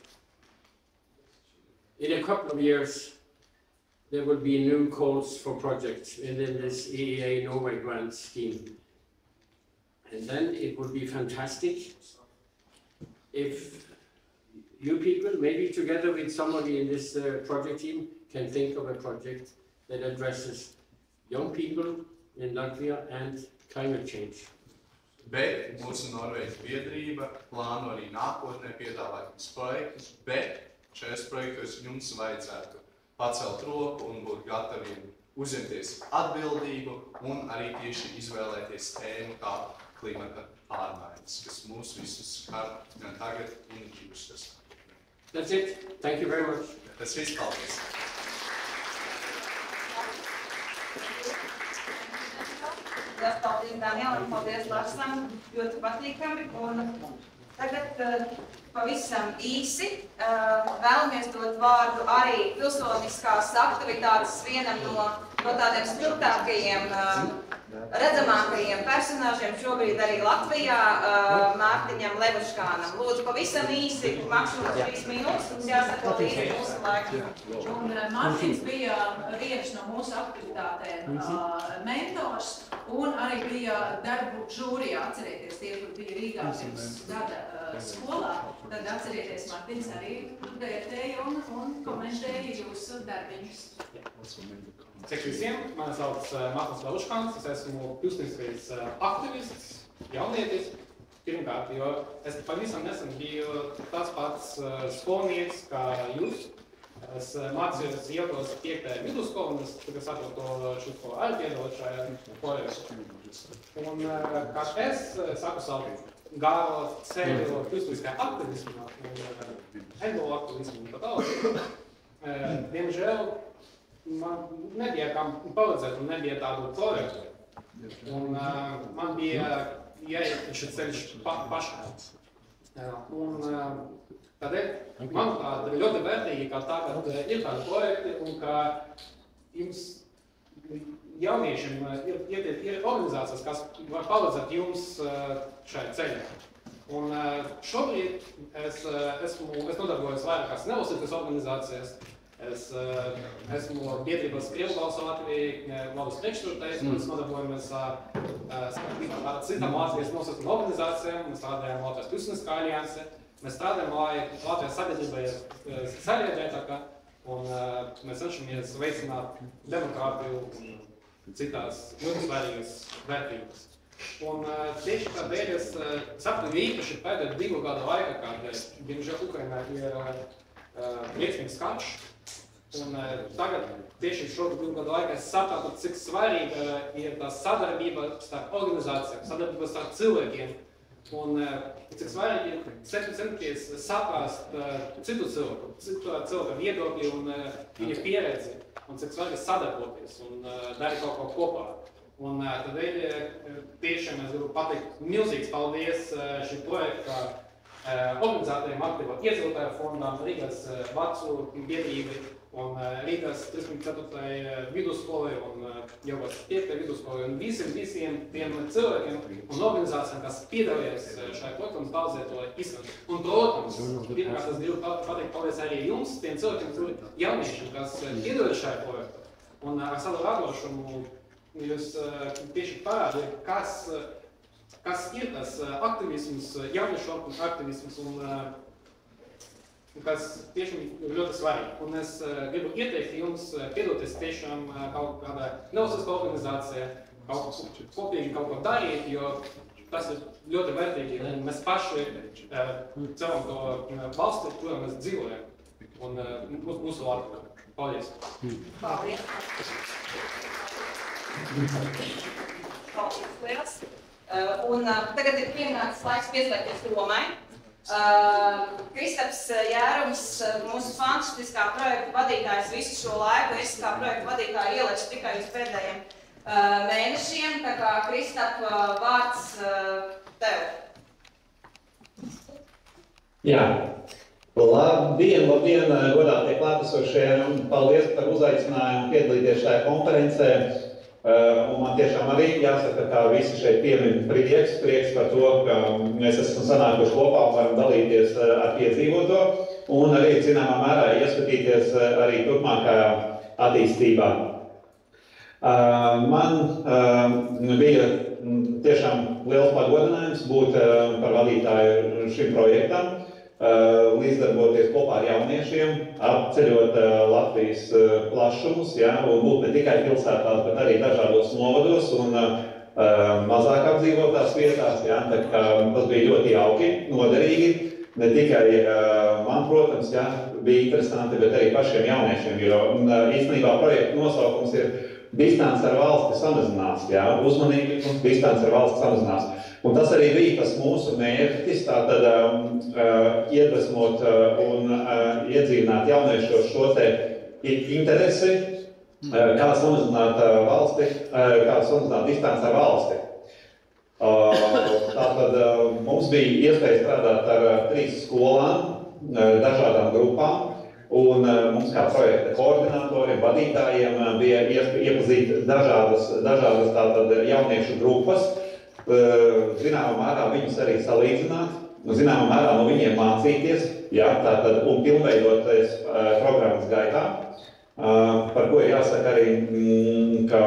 in a couple of years there will be new calls for projects within this EEA Norway grant scheme. And then it would be fantastic if you people, maybe together with somebody in this project team, can think of a project that addresses young people in Latvia and climate change. Bet mūsu Norvēģijas biedrība plāno arī nākotnē piedāvāt jums projektus, bet šajos projektos jums vajadzētu pacelt roku un būt gataviem uzņemties atbildību un arī tieši izvēlēties tēmu kā klimata pārmaiņas, kas mūs visus skar gan tagad un iepriekš. That's it. Thank you very much. Tas viss, paldies. Paldies, Daniel, un paldies Larsam. Ļoti patīkami. Un Tagad pavisam īsi vēlamies dot vārdu arī pilsoniskās aktivitātes vienam no tādiem spilgtākajiem, redzamākajiem personāžiem šobrīd arī Latvijā, Mārtiņam Levuškānam. Lūdzu, pavisam īsi, maksimums 3 minūtes, mums jāsaka līdzi mūsu laiku. Un Mārtiņš bija viens no mūsu aktivitātēm mentors un arī bija darbu žūrijā, atcerieties, tie, kur bija Rīgā pirms gada skolā, tad atcerieties, Mārtiņš arī vērtēja un komentēja jūsu darbiņus. Sveiki visiem, mani sauc Mārtiņš Levuškāns, es esmu pilsoniskais aktivists, jaunietis. Pirmkārt, jo es pavisam nesen biju tāds pats skolnieks kā jūs. Es mācījos ietos 5. vidusskolu, un es tagad saprotu šo arī piedalot šajā projektā. Un kā es saku savu gāro ceļu pilsoniskajā aktivismā, ego-aktivismu un tā tālāk, diemžēl man nebija kam palīdzēt un nebija tādu projektu. Un man bija jāiet šis ceļš pašām. Un tādēļ, manuprāt, ļoti vērtīgi, ka tagad ir tādi projekti un ka jums jauniešiem ir organizācijas, kas var palīdzēt jums šajā ceļā. Un šobrīd es nodarbojos vairākās nevalstiskas organizācijas. Es esmu biedrības Krievu balsu Latvijā, labas priekšturtājs, mēs nodarbojamies ar citām Latvijas nosacītām organizācijām, mēs strādājam Latvijas pilsoniskā alianse, mēs strādājam, lai Latvijas sabiedrība ir sarežģītāka, un mēs cenšamies veicināt demokrātiju un citās ļoti svarīgas vērtības. Un tieši tādēļ es saprotu īpaši pēdējo 2 gadu laikā, kad, diemžēl, Ukrainā ir briesmīgs karš. Un tagad tieši šo 2 gadu laikā es sapratu, cik svarīga ir tā sadarbība starp organizācijām, sadarbība starp cilvēkiem. Un cik svarīgi ir centies saprast citu cilvēku viedokļi un viņa pieredzi. Un cik svarīgi sadarboties un darīt kaut ko kopā. Un tādēļ tiešām es gribu pateikt milzīgs paldies šī projekta organizētājiem, aktīvo iedzīvotāju fondām, Rīgas Vacu biedrībai un Rīgas 34. vidusskolai un Jelgavas 5. vidusskolai un visiem tiem cilvēkiem un organizācijām, kas piedalījās šajā projektā un palīdzēja to izskanēt. Un, protams, pirmkārt es gribu pateikt paldies arī jums, tiem cilvēkiem, jauniešiem, kas piedalījās šajā projektā. Un ar savu radošumu jūs tieši parādījāt, kas ir tas aktivisms, jauniešu aktivisms un kas tiešām ir ļoti svarīgi. Un es gribu ieteikt jums piedalīties tiešām kaut kādā nevalstiskā organizācijā, kopīgi kaut ko darīt, jo tas ir ļoti vērtīgi. Un mēs paši ceram to valsti, kurā mēs dzīvojam, un mūsu Latviju. Paldies! Paldies! Paldies liels! Un tagad ir pienācis laiks pieslēgties Romai. Kristaps Jērums, mūsu fantastiskā projekta vadītājs visu šo laiku, es kā projekta vadītāja ielaišu tikai uz pēdējiem mēnešiem, tā kā Kristap, vārds tev. Jā. Labdien, godātie klātesošie, un paldies par uzaicinājumu piedalīties šajā konferencē. Un man tiešām arī jāsaka, ka visi šeit piemin prieks par to, ka mēs esam sanākuši kopā un varam dalīties ar piedzīvoto un arī, zināmā mērā, ieskatīties arī turpmākajā attīstībā. Man bija tiešām liels pagodinājums būt par vadītāju šim projektam, līdzdarboties kopā ar jauniešiem, apceļot Latvijas plašumus, un būt ne tikai pilsētās, bet arī dažādos novados un mazāk apdzīvotās vietās. Tā kā tas bija ļoti jauki, noderīgi. Ne tikai man, protams, bija interesanti, bet arī pašiem jauniešiem, jo īstenībā projekta nosaukums ir Distance ar valsti samazinās, uzmanīgi, un distance ar valsti samazinās. Un tas arī bija tas mūsu mērķis, tātad iedvesmot un iedzīvināt jauniešos šo te interesi, kā samazināt valsti, kā samazināt distanci ar valsti. Tātad mums bija iespēja strādāt ar 3 skolām, dažādām grupām, un mums kā projekta koordinatoriem, vadītājiem bija iepazīt dažādas tātad jauniešu grupas, zināmā mērā viņus arī salīdzināt, zināmā mērā no viņiem mācīties, jā, tātad, un pilnveidoties programmas gaitā, par ko ir jāsaka arī, ka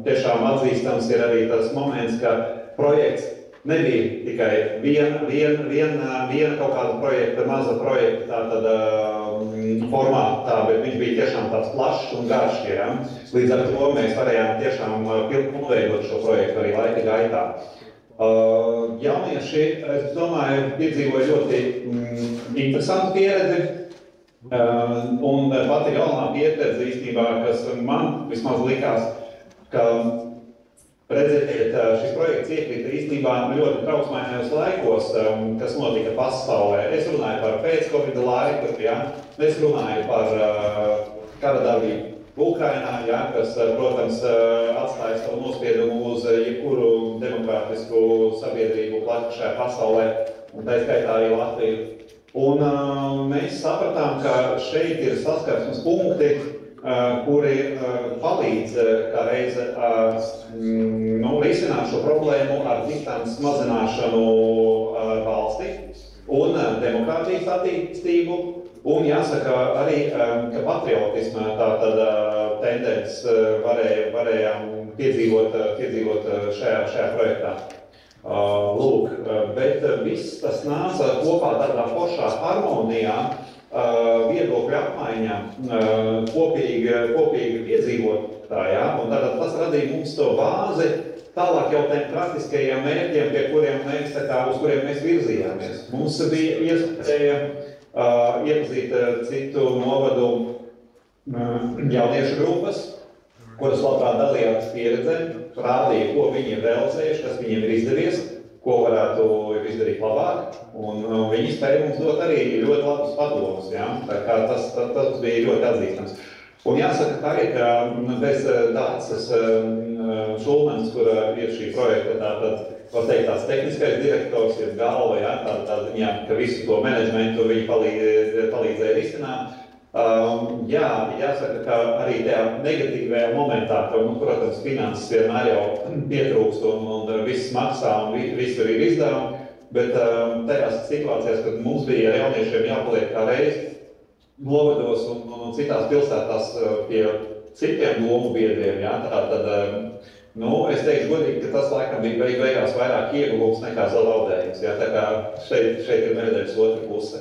tiešām atzīstams ir arī tas moments, ka projekts nebija tikai viena kaut kāda projekta, maza projekta tātad formātā, bet viņš bija tiešām tāds plašs un garš, ja? Līdz ar to mēs varējām tiešām pilnveidot šo projektu arī laika gaitā. Jaunieši, es domāju, piedzīvoja ļoti interesantu pieredzi, un pati galvenā pieredze īstenībā, kas man vismaz likās, ka redziet, šis projekts iekrita īstenībā ļoti trauksmainajos laikos, kas notika pasaulē. Es runāju par pēc-Covid laiku, ja? Es runāju par kara darbību Ukrainā, ja? Kas, protams, atstāja savu nospiedumu uz jebkuru demokrātisku sabiedrību plašajā pasaulē, un tā skaitā arī Latviju. Un mēs sapratām, ka šeit ir saskarsmes punkti, kuri palīdz kā reize risināt šo problēmu ar distances mazināšanu valstī un demokrātijas attīstību. Un jāsaka arī, ka patriotisma tātad tendences varējām piedzīvot šajā projektā. Lūk, bet viss tas nāca kopā tādā foršā harmonijā, viedokļu apmaiņā, kopīgi piedzīvotājā, un tātad tas radīja mums to bāzi tālāk jau tiem praktiskajiem mērķiem, uz kuriem mēs virzījāmies. Mums bija iespēja iepazīt citu novadu jauniešu grupas, kuras labprāt dalījās pieredzē, rādīja, ko viņi ir realizējuši, kas viņiem ir izdevies, ko varētu izdarīt labāk, un viņi spēja mums dot arī ļoti labus padomus, ja? Tā kā tas bija ļoti atzīstams. Un jāsaka tā arī, ka bez Dācis Šulmanis, kur ir šī projekta var teikt tāds tehniskais direktors, ir galva, ja? Tā ziņā, ka visu to menedžmentu viņi palīdzēja risināt. Jā, jāsaka, ka arī tajā negatīvajā momentā, ka, protams, finanses vienmēr jau pietrūkst un viss maksā un viss ir izdevumi, bet tajās situācijās, kad mums bija ar jauniešiem jāpaliek kā reiz novados un citās pilsētās pie citiem domu biedriem, jā, es teikšu godīgi, ka tas laikam bija beigās vairāk ieguvums nekā zaudējums, jā, tā kā šeit ir medaļas otra puse.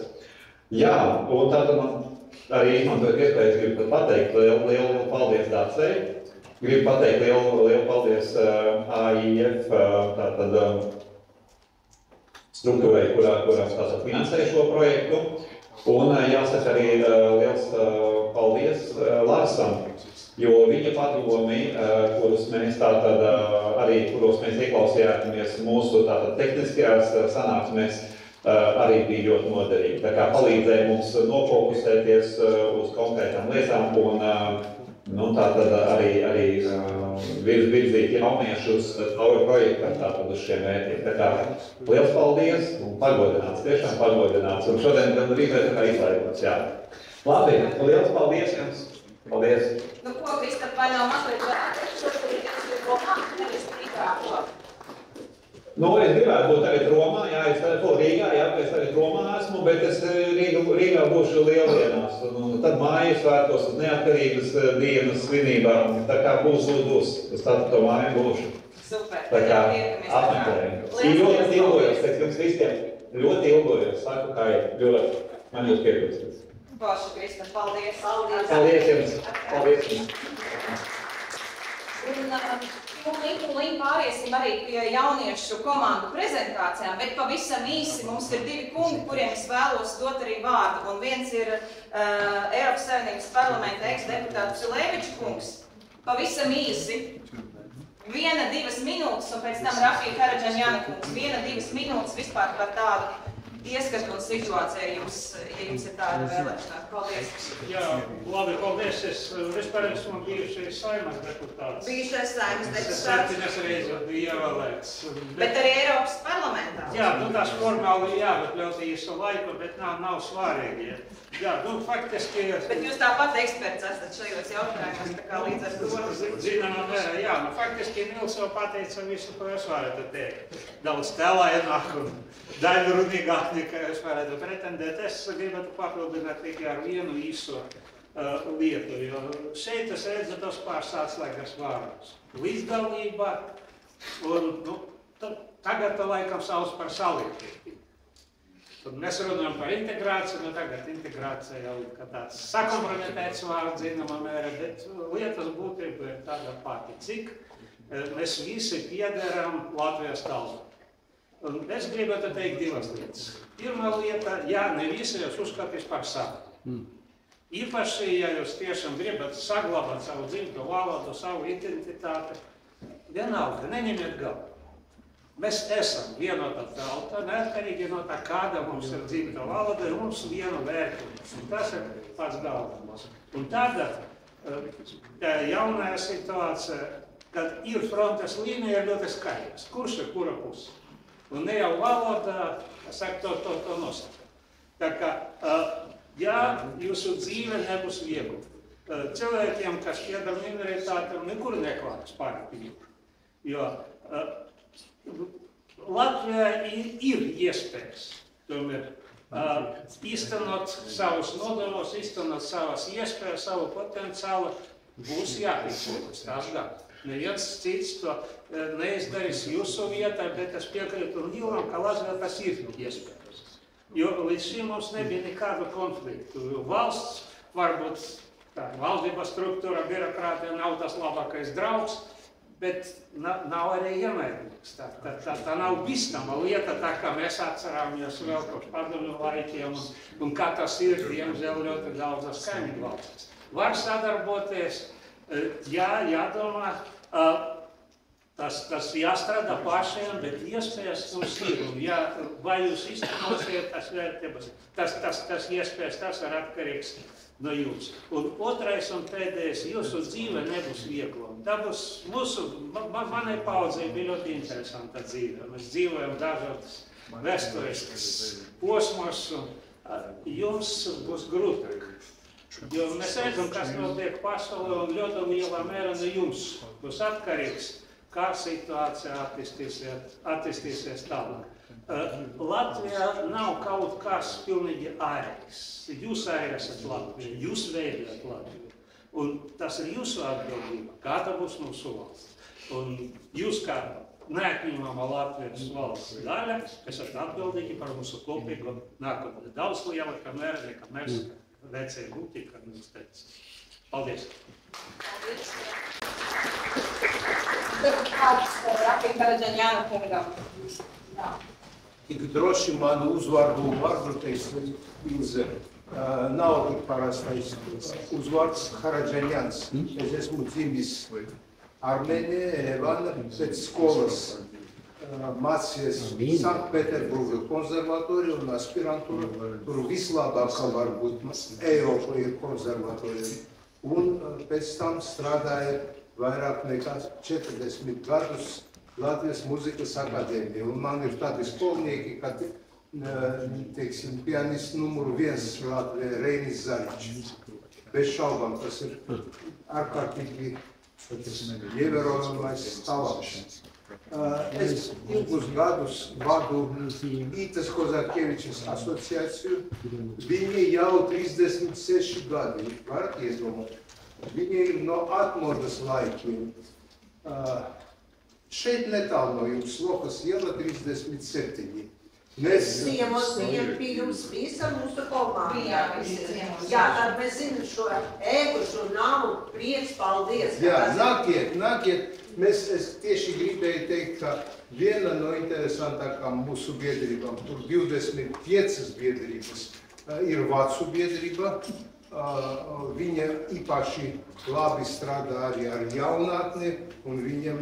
Jā, un tātad man arī izmantojot iespējas, gribu pateikt lielu paldies Dācei. Gribu pateikt lielu paldies AIF struktūrai, kurā finansēja šo projektu. Un jāsaka arī liels paldies Larsam, jo viņa padomi, kuros mēs ieklausījāmies mūsu tehniskajās sanāksmēs, arī bija ļoti noderīgi. Tā kā palīdzēja mums nofokusēties uz konkrētām lietām un tātad arī virzīt jauniešus cauri projektam uz šiem mērķiem. Tā kā liels paldies un pagodināts, tiešām pagodināts. Un šodien gandrīz tā kā izlaidums, jā. Labi, liels paldies jums. Paldies. Nu ko, Kristap, vai nav mazliet varētu šodien Romā, nevis Rīgā? Es gribētu būt tagad Romā, jā, es tagad Romā esmu, bet es Rīgā būšu lieldienās. Un tad mājas svētkos uz neatkarības dienas svinībām, tā kā būs. Es tad to māju būšu. Super. Tā kā apmeklējumi. Ļoti ilgojos, pēc jums visiem. Ļoti ilgojos, saku, kā ir. Ļoti. Man jūs piekrīstas. Paši, Kristap, paldies. Paldies jums. Paldies jums. Un pāriesim arī pie jauniešu komandu prezentācijām, bet pavisam īsi mums ir 2 kungi, kuriem es vēlos dot arī vārdu. Un viens ir Eiropas Savienības parlamenta eks-deputāts Cileviča kungs. Pavisam īsi. 1-2 minūtes, un pēc tam Rafija Karadžanjana kungs. 1-2 minūtes vispār par tādu ieskatu situācijā, ja jums ir tāda vēlēšanās. Paldies! Jā, labi, paldies. Es vispār esmu bijušais Saeimas deputāts. Bijušais Saeimas deputāts. 7 reizes bija ievēlēts. Bet arī Eiropas parlamentā. Jā, tas formāli bet ļoti īsu laiku, bet nav svarīgi. Jā, faktiski... Bet jūs tāpat eksperts esat šajos jautājumos, tā kā līdz ar to... Zināmā mērā, jā, faktiski Nils jau pateica visu, ko es varētu teikt. Daudz tēlājenāk un daļu runīgāk, nekā es varētu pretendēt. Es gribētu papildināt tikai ar vienu īsu lietu, jo šeit es redzu tos pāris atslēgas vārdus. Līdzdalība un, tagad to laikam sauc par salīdzību. Tad mēs runājam par integrāciju, tagad integrācija jau ir tāds sakompromitēts vārds, zināmā mērā, bet lietas būtība ir tāda pati, cik mēs visi piederam Latvijas tautai. Un es gribētu teikt divas lietas. Pirmā lieta, ne visi jūs uzskatīs par savu. Īpaši, ja jūs tiešām gribat saglabāt savu dzimto valodu, savu identitāti, vienalga, neņemiet galvu. Mēs esam vienota tauta, neatkarīgi no tā, kāda mums ir dzimta valoda, ir mums viena vērtība. Tas ir pats galvenais. Un tāda jaunajā situācija, kad ir frontes līnija, ir ļoti skaidrs. Kurš ir kura puse? Un ne jau valoda, saka, to nosaka. Tā kā, jūsu dzīve nebūs viegli. Cilvēkiem, kas pieder minoritātiem, nekur neklājas pārāk. Jo Latvijā ir iespējas tomēr īstenot savus nodevus, īstenot savas iespējas, savu potenciālu, būs jāpīkotas, tās gan. Neviens cits to neizdarīs jūsu vietā, bet es piekrītu Nilam, ka Latvijā tas ir iespējas. Jo līdz šim mums nebija nekādu konfliktu. Valsts, varbūt valdības struktūra, birokrātija nav tas labākais draugs, bet nav arī ienaidnieks. Tā nav bīstama lieta, tā kā mēs atcerāmies vēl kopš padomju laikiem, un kā tas ir, diemžēl, ļoti daudzas kaimiņu valstis. Var sadarboties, jādomā, tas jāstrādā pašiem, bet iespējas mums ir. Vai jūs iztenosiet tas vērtības, tas iespējas, tas ir atkarīgs no jums. Un otrais un pēdējais, jūsu dzīve nebūs viegla. Tā būs manai paudzei bija ļoti interesanta dzīve. Mēs dzīvojam dažādas vēsturiskas posmos, un jums būs grūtāk. Jo mēs redzam, kas notiek pasaulē, un ļoti lielā mērā no jums būs atkarīgs, kā situācija attīstīsies tālāk. Latvijā nav kaut kas pilnīgi ārējs. Jūs arī esat Latvija, jūs veidojat Latviju. Un tas ir jūsu atbildība, kāda būs mūsu valsts. Un jūs kā neatņemama Latvijas valsts daļa, esat atbildīgi par mūsu kopīgo nākotni. Daudz lielākā mērā, nekā mēs vecie gūti, kā mums teica. Paldies! Paldies! Rakim Karaģaņāna kungam. Tik droši manu uzvārdu Margrutais Ilze. Nav tik parastais uzvārds Haradžaņāns. Es esmu dzimis Armēnijā, Erevānā, pēc skolas mācījies Sankt-Peterburga konservatorija un aspirantūra. Tur vislabākā varbūt Eiropa ir konservatorija. Un pēc tam strādāja vairāk nekā 40 gadus Latvijas Mūzikas akadēmija. Un man ir tādi skolnieki, kā teiksim, pianists numuru 1 Latvijā Reinis Zariņš. Bez šaubām tas ir ārkārtīgi ievērojamais talants. Es ilgus gadus vadu Itas Kozakievičas asociāciju. Viņi jau 36 gadi, varat iedomāt. Viņi ir no atmodas laikiem. Šeit netālu no jums Lokas iela 37. Ciemos bijām pie jums visa mūsu komanda. Jā, tad mēs zinām šo ēgu, šo namu, prieks, paldies. Jā, nākiet. Es tieši gribēju teikt, ka viena no interesantākām mūsu biedrībām, tur 25 biedrības, ir Vācu biedrība. Viņa īpaši labi strādā arī ar jaunatni, un viņam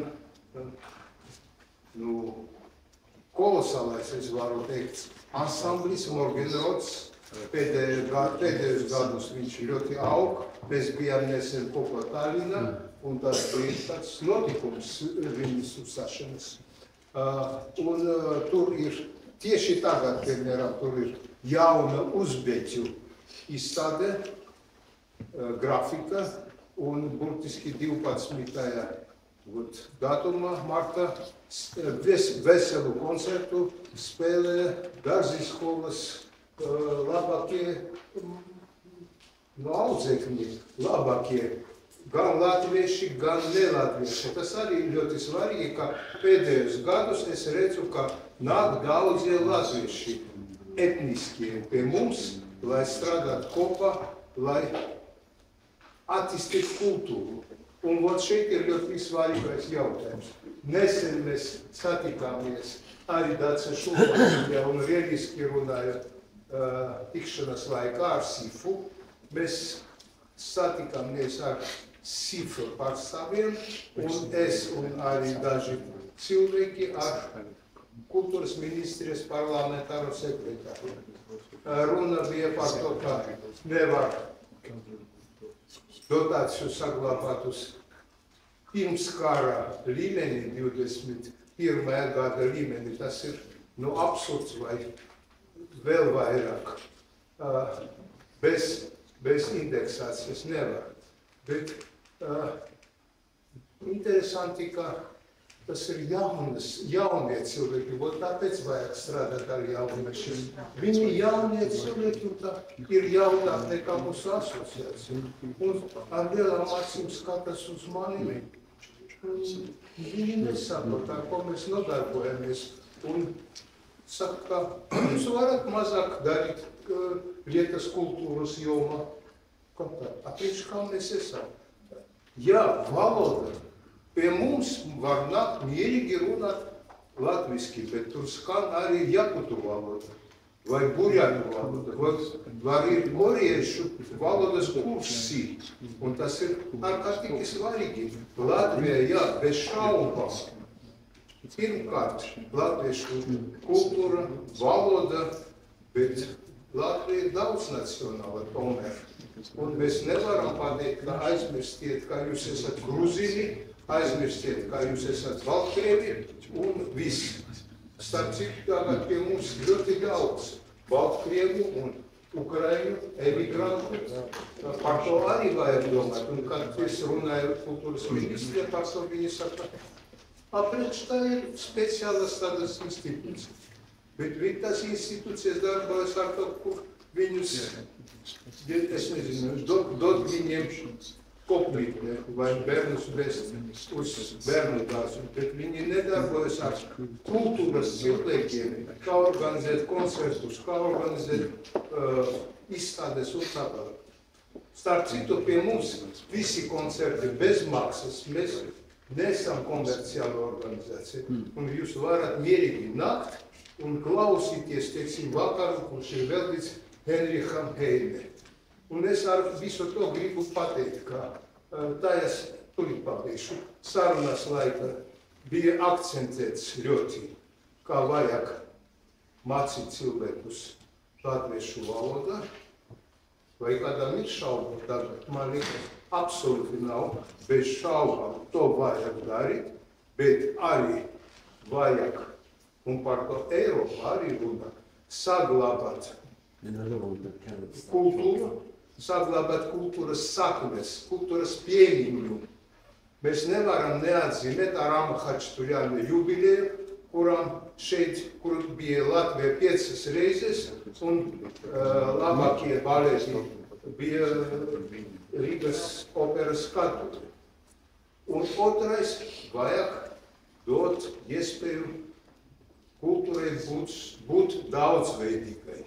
kolosālais, es varu teikt, ansamblis Morgenrods. Pēdējos gadus viņš ļoti aug. Mēs bijām nesen kopā Tallinā, un tas bija tāds notikums viņas uzstāšanas. Un tur ir, tieši tagad, piemēram, tur ir jauna uzbeķu izstāde, grafika, un burtiski 12. datumā, martā, veselu koncertu spēlē dārziskolas labākie audzēkņi, labākie gan latvieši, gan nelatvieši. Tas arī ļoti svarīgi, ka pēdējos gadus es redzu, ka nāk daudzie latvieši etniskie pie mums, lai strādātu kopā, lai attīstītu kultūru. Un šeit ir ļoti svarīgais jautājums. Nesen mēs satikāmies arī Dace Šulmaņa un Rieliski runājot tikšanas laikā ar SIFU. Mēs satikāmies ar SIFU pārstāvjiem, un es un arī daži cilvēki ar kultūras ministrijas parlamentāro sekretāru. Runa bija par to, ka nevar dotāciju saglabāt uz pirms kara līmeni, 21. gada līmeni. Tas ir absurds vai vēl vairāk. Bez indeksācijas nevar. Bet interesanti, ka tas ir jaunie cilvēki, tāpēc vajag strādāt ar jauniešiem. Viņi jaunie cilvēki ir jaunāk nekā mūsu asociācija. Un ar lielām acīm skatās uz mani. Viņi nesaprot, ar ko mēs nodarbojamies. Un saka, ka jūs varat mazāk darīt lietas kultūras jomā. Priekš kā mēs esam? Jā, valoda. Pie mums var nākt mierīgi runāt latviski, bet tur skan arī jakutu valoda, vai burjāņu valoda, vai ir koriešu valodas kursi. Un tas ir ārkārtīgi svarīgi. Latvijā, jā, bez šaubām. Pirmkārt, latviešu kultūra, valoda, bet Latvija ir daudznacionāla tomēr. Un mēs nevaram pateikt, ka aizmirstiet, ka jūs esat gruzini, aizmirstiet, ka jūs esat baltkrievi, un viss. Starp citu, tagad pie mums ļoti daudz baltkrievu un ukraiņu emigrantu. Par to arī vajag domāt. Un kad es runāju kultūras ministrē, par to viņi saka, priekš tā ir speciālas tādas institūcijas. Bet tas institūcijas darbojas ar to, kur viņus, es nezinu, dod viņiem kopmītne vai bērnus vest uz bērnu dārzu. Bet viņi nedarbojas ar kultūras cilvēkiem, kā organizēt koncertus, kā organizēt izstādes un tā tālāk. Starp citu, pie mums visi koncerti bez maksas, mēs nesam komerciāla organizācija. Un jūs varat mierīgi nākt un klausīties, teiksim, vakaru, kurš ir veltīts Henriham Heine. Un es ar visu to gribu pateikt, ka tājas, tūlīt pabeigšu, sarunas laika bija akcentēts ļoti, kā vajag mācīt cilvēkus latviešu valodā, vai kādam ir šauba tagad, man liekas, absolūti nav, bez šaubām to vajag darīt, bet arī vajag, un par to Eiropā arī runā, saglabāt kultūru, saglabāt kultūras saknes, kultūras piemiņu. Mēs nevaram neatzīmēt ar Rama Hačtuļāna jubileju, kuram šeit, kur bija Latvija 5 reizes, un labākie baleti bija Rīgas operas skatu. Un otrais, vajag dot iespēju kultūrai būt daudzveidīgai.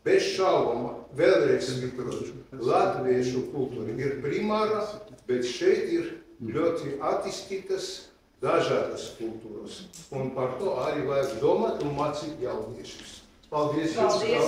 Bez šaubām, vēlreiz svītrošu, latviešu kultūra ir primāra, bet šeit ir ļoti attīstītas dažādas kultūras. Un par to arī vajag domāt un mācīt jauniešus. Paldies! Paldies!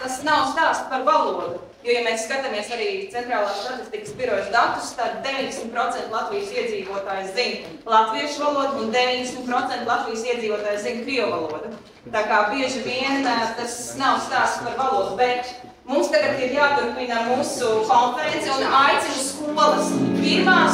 Tas nav stāsts par valodu, jo, ja mēs skatāmies arī Centrālās statistikas birojas datus, tad 90% Latvijas iedzīvotāji zina latviešu valodu un 90% Latvijas iedzīvotāji zina krievu valodu. Tā kā bieži vien tas nav stāsts par valodu, bet mums tagad ir jāturpina mūsu konference un aicinu skolas pirmās.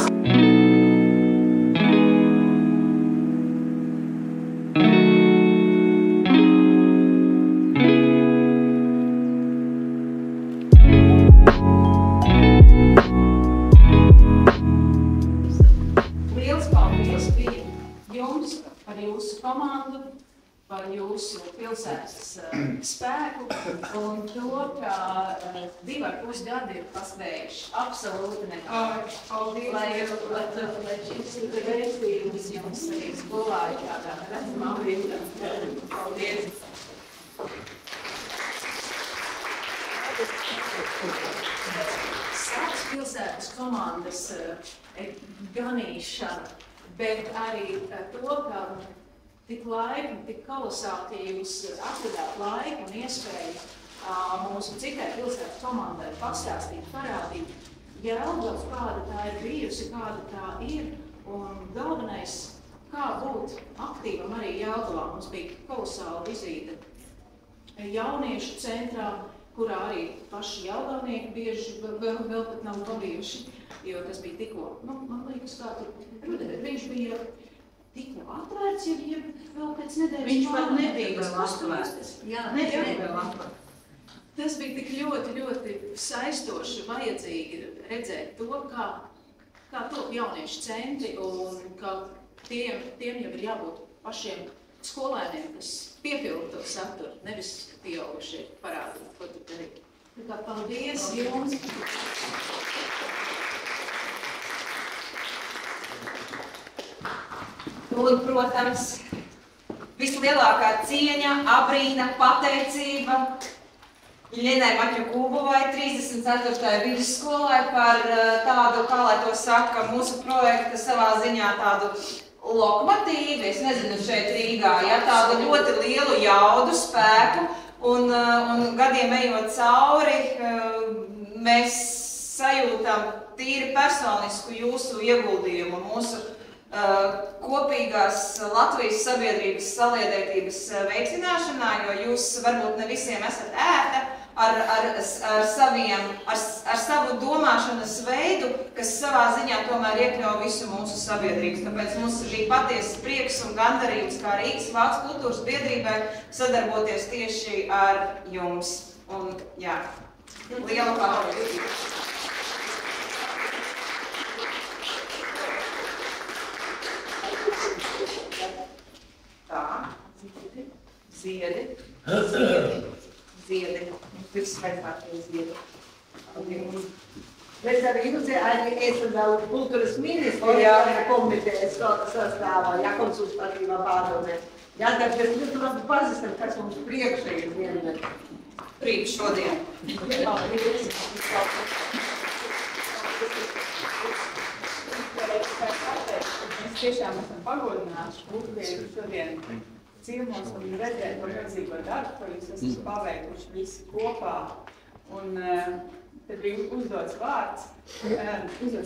Komandu, par jūsu pilsētas spēku un to, ka 2,5 gadi ir paspējuši absolūti nekā. Paldies! Lai šis ir vērtības jums arī skolā ir tādā redzamā vietā. Paldies! Sāks pilsētas komandas ganīšana, bet arī to, ka tik laipni, tik kolosāli, ka jūs atvedāt laiku un iespēju mūsu citai pilsētas komandai pastāstīt, parādīt Jelgavu, kāda tā ir bijusi, kāda tā ir, un galvenais, kā būt aktīvam arī Jelgavā. Mums bija kolosāla vizīte jauniešu centrā, kurā arī paši jelgavnieki bieži vēl pat nav pabijuši, jo tas bija tikko, man liekas, kā tur rudenī, viņš bija tikko atvērts, ja vēl pēc nedēļas. Viņš pat nebija vēl atvērts. Jā, nebija vēl atvērts. Tas bija tik ļoti, ļoti saistoši, vajadzīgi redzēt to, kā top jauniešu centri un ka tiem jau ir jābūt pašiem skolēniem, kas piepilda to saturu, nevis pieaugušie parādīt, ko tu darīt. Tā kā paldies jums! Un, protams, vislielākā cieņa, abrīna, pateicība Ļenai Maķukūbovai, 34. vidusskolai par tādu, kā lai to saka, mūsu projekta savā ziņā tādu lokomotīvu, es nezinu, šeit Rīgā, ja, tādu ļoti lielu jaudu, spēku, un gadiem ejot cauri, mēs sajūtam tīri personisku jūsu ieguldījumu, mūsu kopīgās Latvijas sabiedrības saliedētības veicināšanā, jo jūs varbūt ne visiem esat ērta ar savu domāšanas veidu, kas savā ziņā tomēr iekļauj visu mūsu sabiedrības. Tāpēc mums bija patiesas prieks un gandarījums kā Rīgas Vācu kultūras biedrībai sadarboties tieši ar jums. Un, jā, liela paldies! Tā, ziedi. Visvairākie ziedi. Mēs arī jūs arī esam vēl kultūras ministrijā komitejas sastāvā, konsultatīvā pārdomē. Tāpēc mēs labi pazīstam, kas mums priekšā ir vienmēr. Priekš šodien. Mēs tiešām esam pagodināti būt šodien ciemos un redzēt to milzīgo darbu, ko jūs esat paveikuši visi kopā. Un tad bija uzdots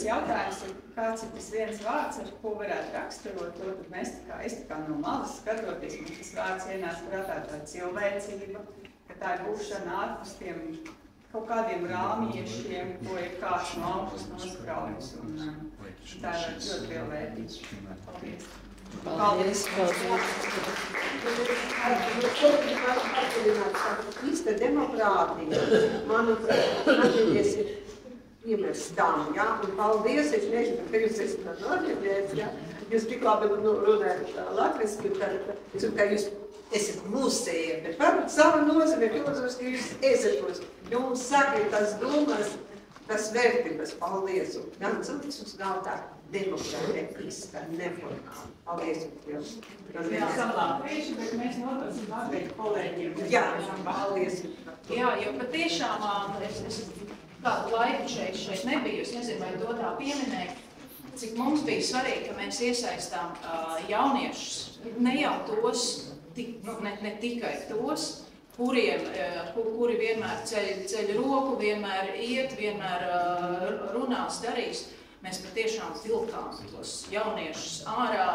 jautājums, kāds ir tas viens vārds, ar ko varētu raksturot to, tad mēs es no malas skatoties, mums tas vārds ienāca prātā tā cilvēcība, ka tā ir būšana ārpus tiem kaut kādiem rāmiešiem, ko ir kāds no augšas nospraujums. Un tā ir ļoti liela vērtība. Paldies! Paldies! Īsta demokrātija, manuprāt, ir piemērs tam, ja? Un paldies, es nezinu, ka jūs esat norģēties, ja? Jūs tik labi runājat latviski, ka jūs esat mūsējie, bet varbūt sava nozīme, protams, ka jūs esat mūsējie. Jums saka, tas domas, tas vērtības, paldies, un gan cilvēks uz galdā demokrātija, īsta, neformāli. Paldies jums. Jā, salāpieši, bet mēs nodosim pateikt kolēģiem. Jā, paldies. Jā, jo patiešām es kādu laiku šeit nebiju, es nezinu, vai to tā pieminēju, cik mums bija svarīgi, ka mēs iesaistām jauniešus, ne jau tos, ne tikai tos, kuri vienmēr ceļ roku, vienmēr iet, vienmēr runās, darīs. Mēs patiešām vilkām tos jauniešus ārā,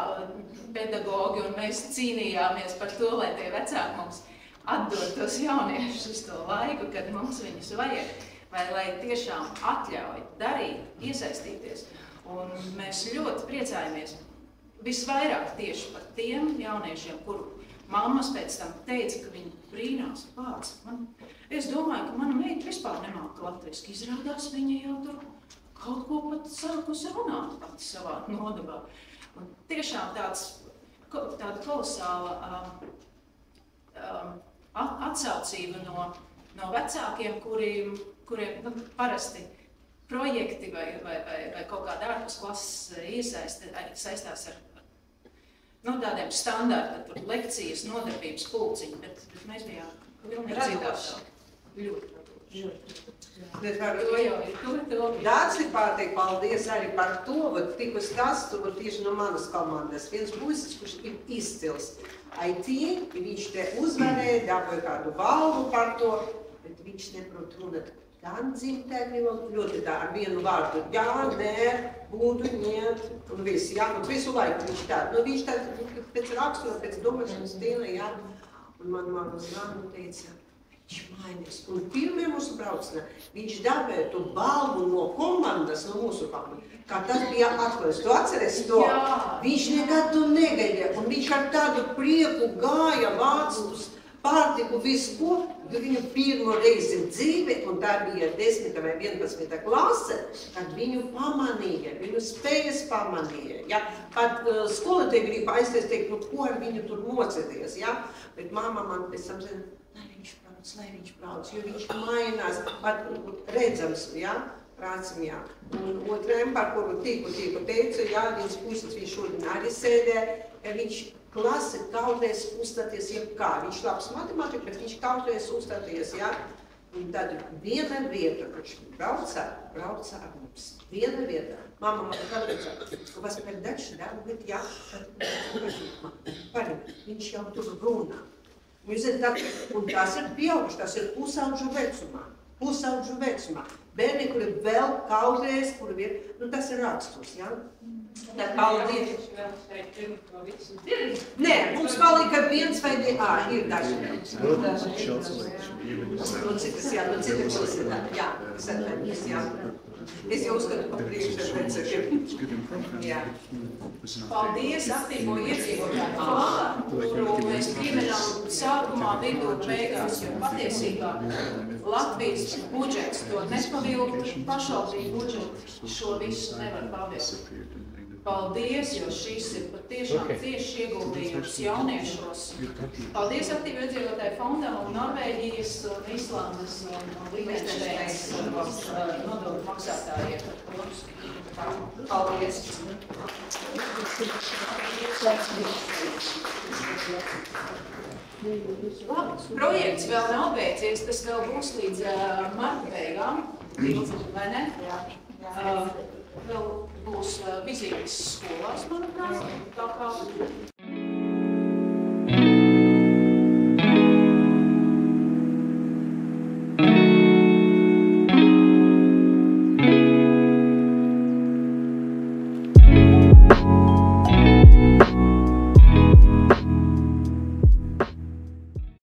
pedagogi, un mēs cīnījāmies par to, lai tie vecāki mums atdod tos jauniešus uz to laiku, kad mums viņus vajag, vai lai tiešām atļauj darīt, iesaistīties. Un mēs ļoti priecājamies visvairāk tieši par tiem jauniešiem, kuru mammas pēc tam teica, ka viņi brīnās pats. Es domāju, ka mana meita vispār nemāka latviski. Izrādās, viņa jau tur kaut ko pat sākusi runāt pati savā nodabā. Un tiešām tāda kolosāla atsaucība no vecākiem, kuriem parasti projekti vai kaut kāda ārpus klases saistās ar tādiem standarta, lekcijas, nodarbības pulciņi, bet mēs bijām pilnīgi citādi. Ļoti. Dārts ir pārteikt paldies arī par to, tikus tas, tieši no manas komandas. Viens puisis, kurš ir izcils IT, viņš te uzvarēja, dabūja kādu balvu par to, bet viņš neprot runāt gan dzimtēni, ļoti tā ar vienu vārdu. Jā, nē, būdu, niet, un viss, jā, un visu laiku viņš tā. Viņš tā pēc rakstura, pēc domāšanas diena, jā, un man mamma zvanu teica, viņš mainīs. Un pirmie mūsu braucienā viņš dabēja to balvu no komandas, no mūsu komandas, kā tas bija atklājums. Tu atceries to? Jā. Viņš nekad to negaidīja, un viņš ar tādu prieku gāja vācus, pārtiku, visu ko, viņu pirmo reizi dzīve, un tā bija 10. vai 11. klase, kad viņu pamanīja, viņu spējas pamanīja. Ja? Pat skolotāji grib aizties teikt, ko ar viņu tur mocēties. Ja? Bet mamma man pēc tam zina, lai viņš brauc, jo viņš mainās, pat redzams, ja, prācim, jā. Un otrēm, par kuru tīku teicu, jā, viens puisis, viņš šodien arī sēdē, viņš klase kautēs uzstāties jebkā. Viņš labs matemātika, bet viņš kautēs uzstāties, jā. Un tad viena vieta, kurš brauca ar mums. Viena vieta. Mamma man kalēca, ka vas передачи, да, говорит, я, парень, viņš jau tur runā. Jūs zināt, un tas ir pieauguši, tas ir pusaudžu vecumā. Bērni, kuri vēl kaudēs, kuri ir, tas ir raksturs, jā? Tā paldies. Nē, mums palika viens vai ir daži. Citas, jā, citas pilsētā, jā, kas jā. Es jau uzskatu par priekšsēdētājiem. Jā. Paldies aktīvo iedzīvotāju fondā, kuru mēs pieminām sākumā, vidū, beigās, jo patiesībā Latvijas budžets to nepavilku, pašvaldību budžetu šo visu nevar paveikt. Paldies, jo šis ir patiešām tieši ieguldījums jauniešos. Paldies aktīvo iedzīvotāju fondam un Norvēģijas un Islandes un Liechtensteins nodokļu maksātājiem. Paldies! Projekts vēl nav beidzies, tas vēl būs līdz marta beigām, vai ne? Jā. Vēl būs vizītes skolās, manuprāt, tā kā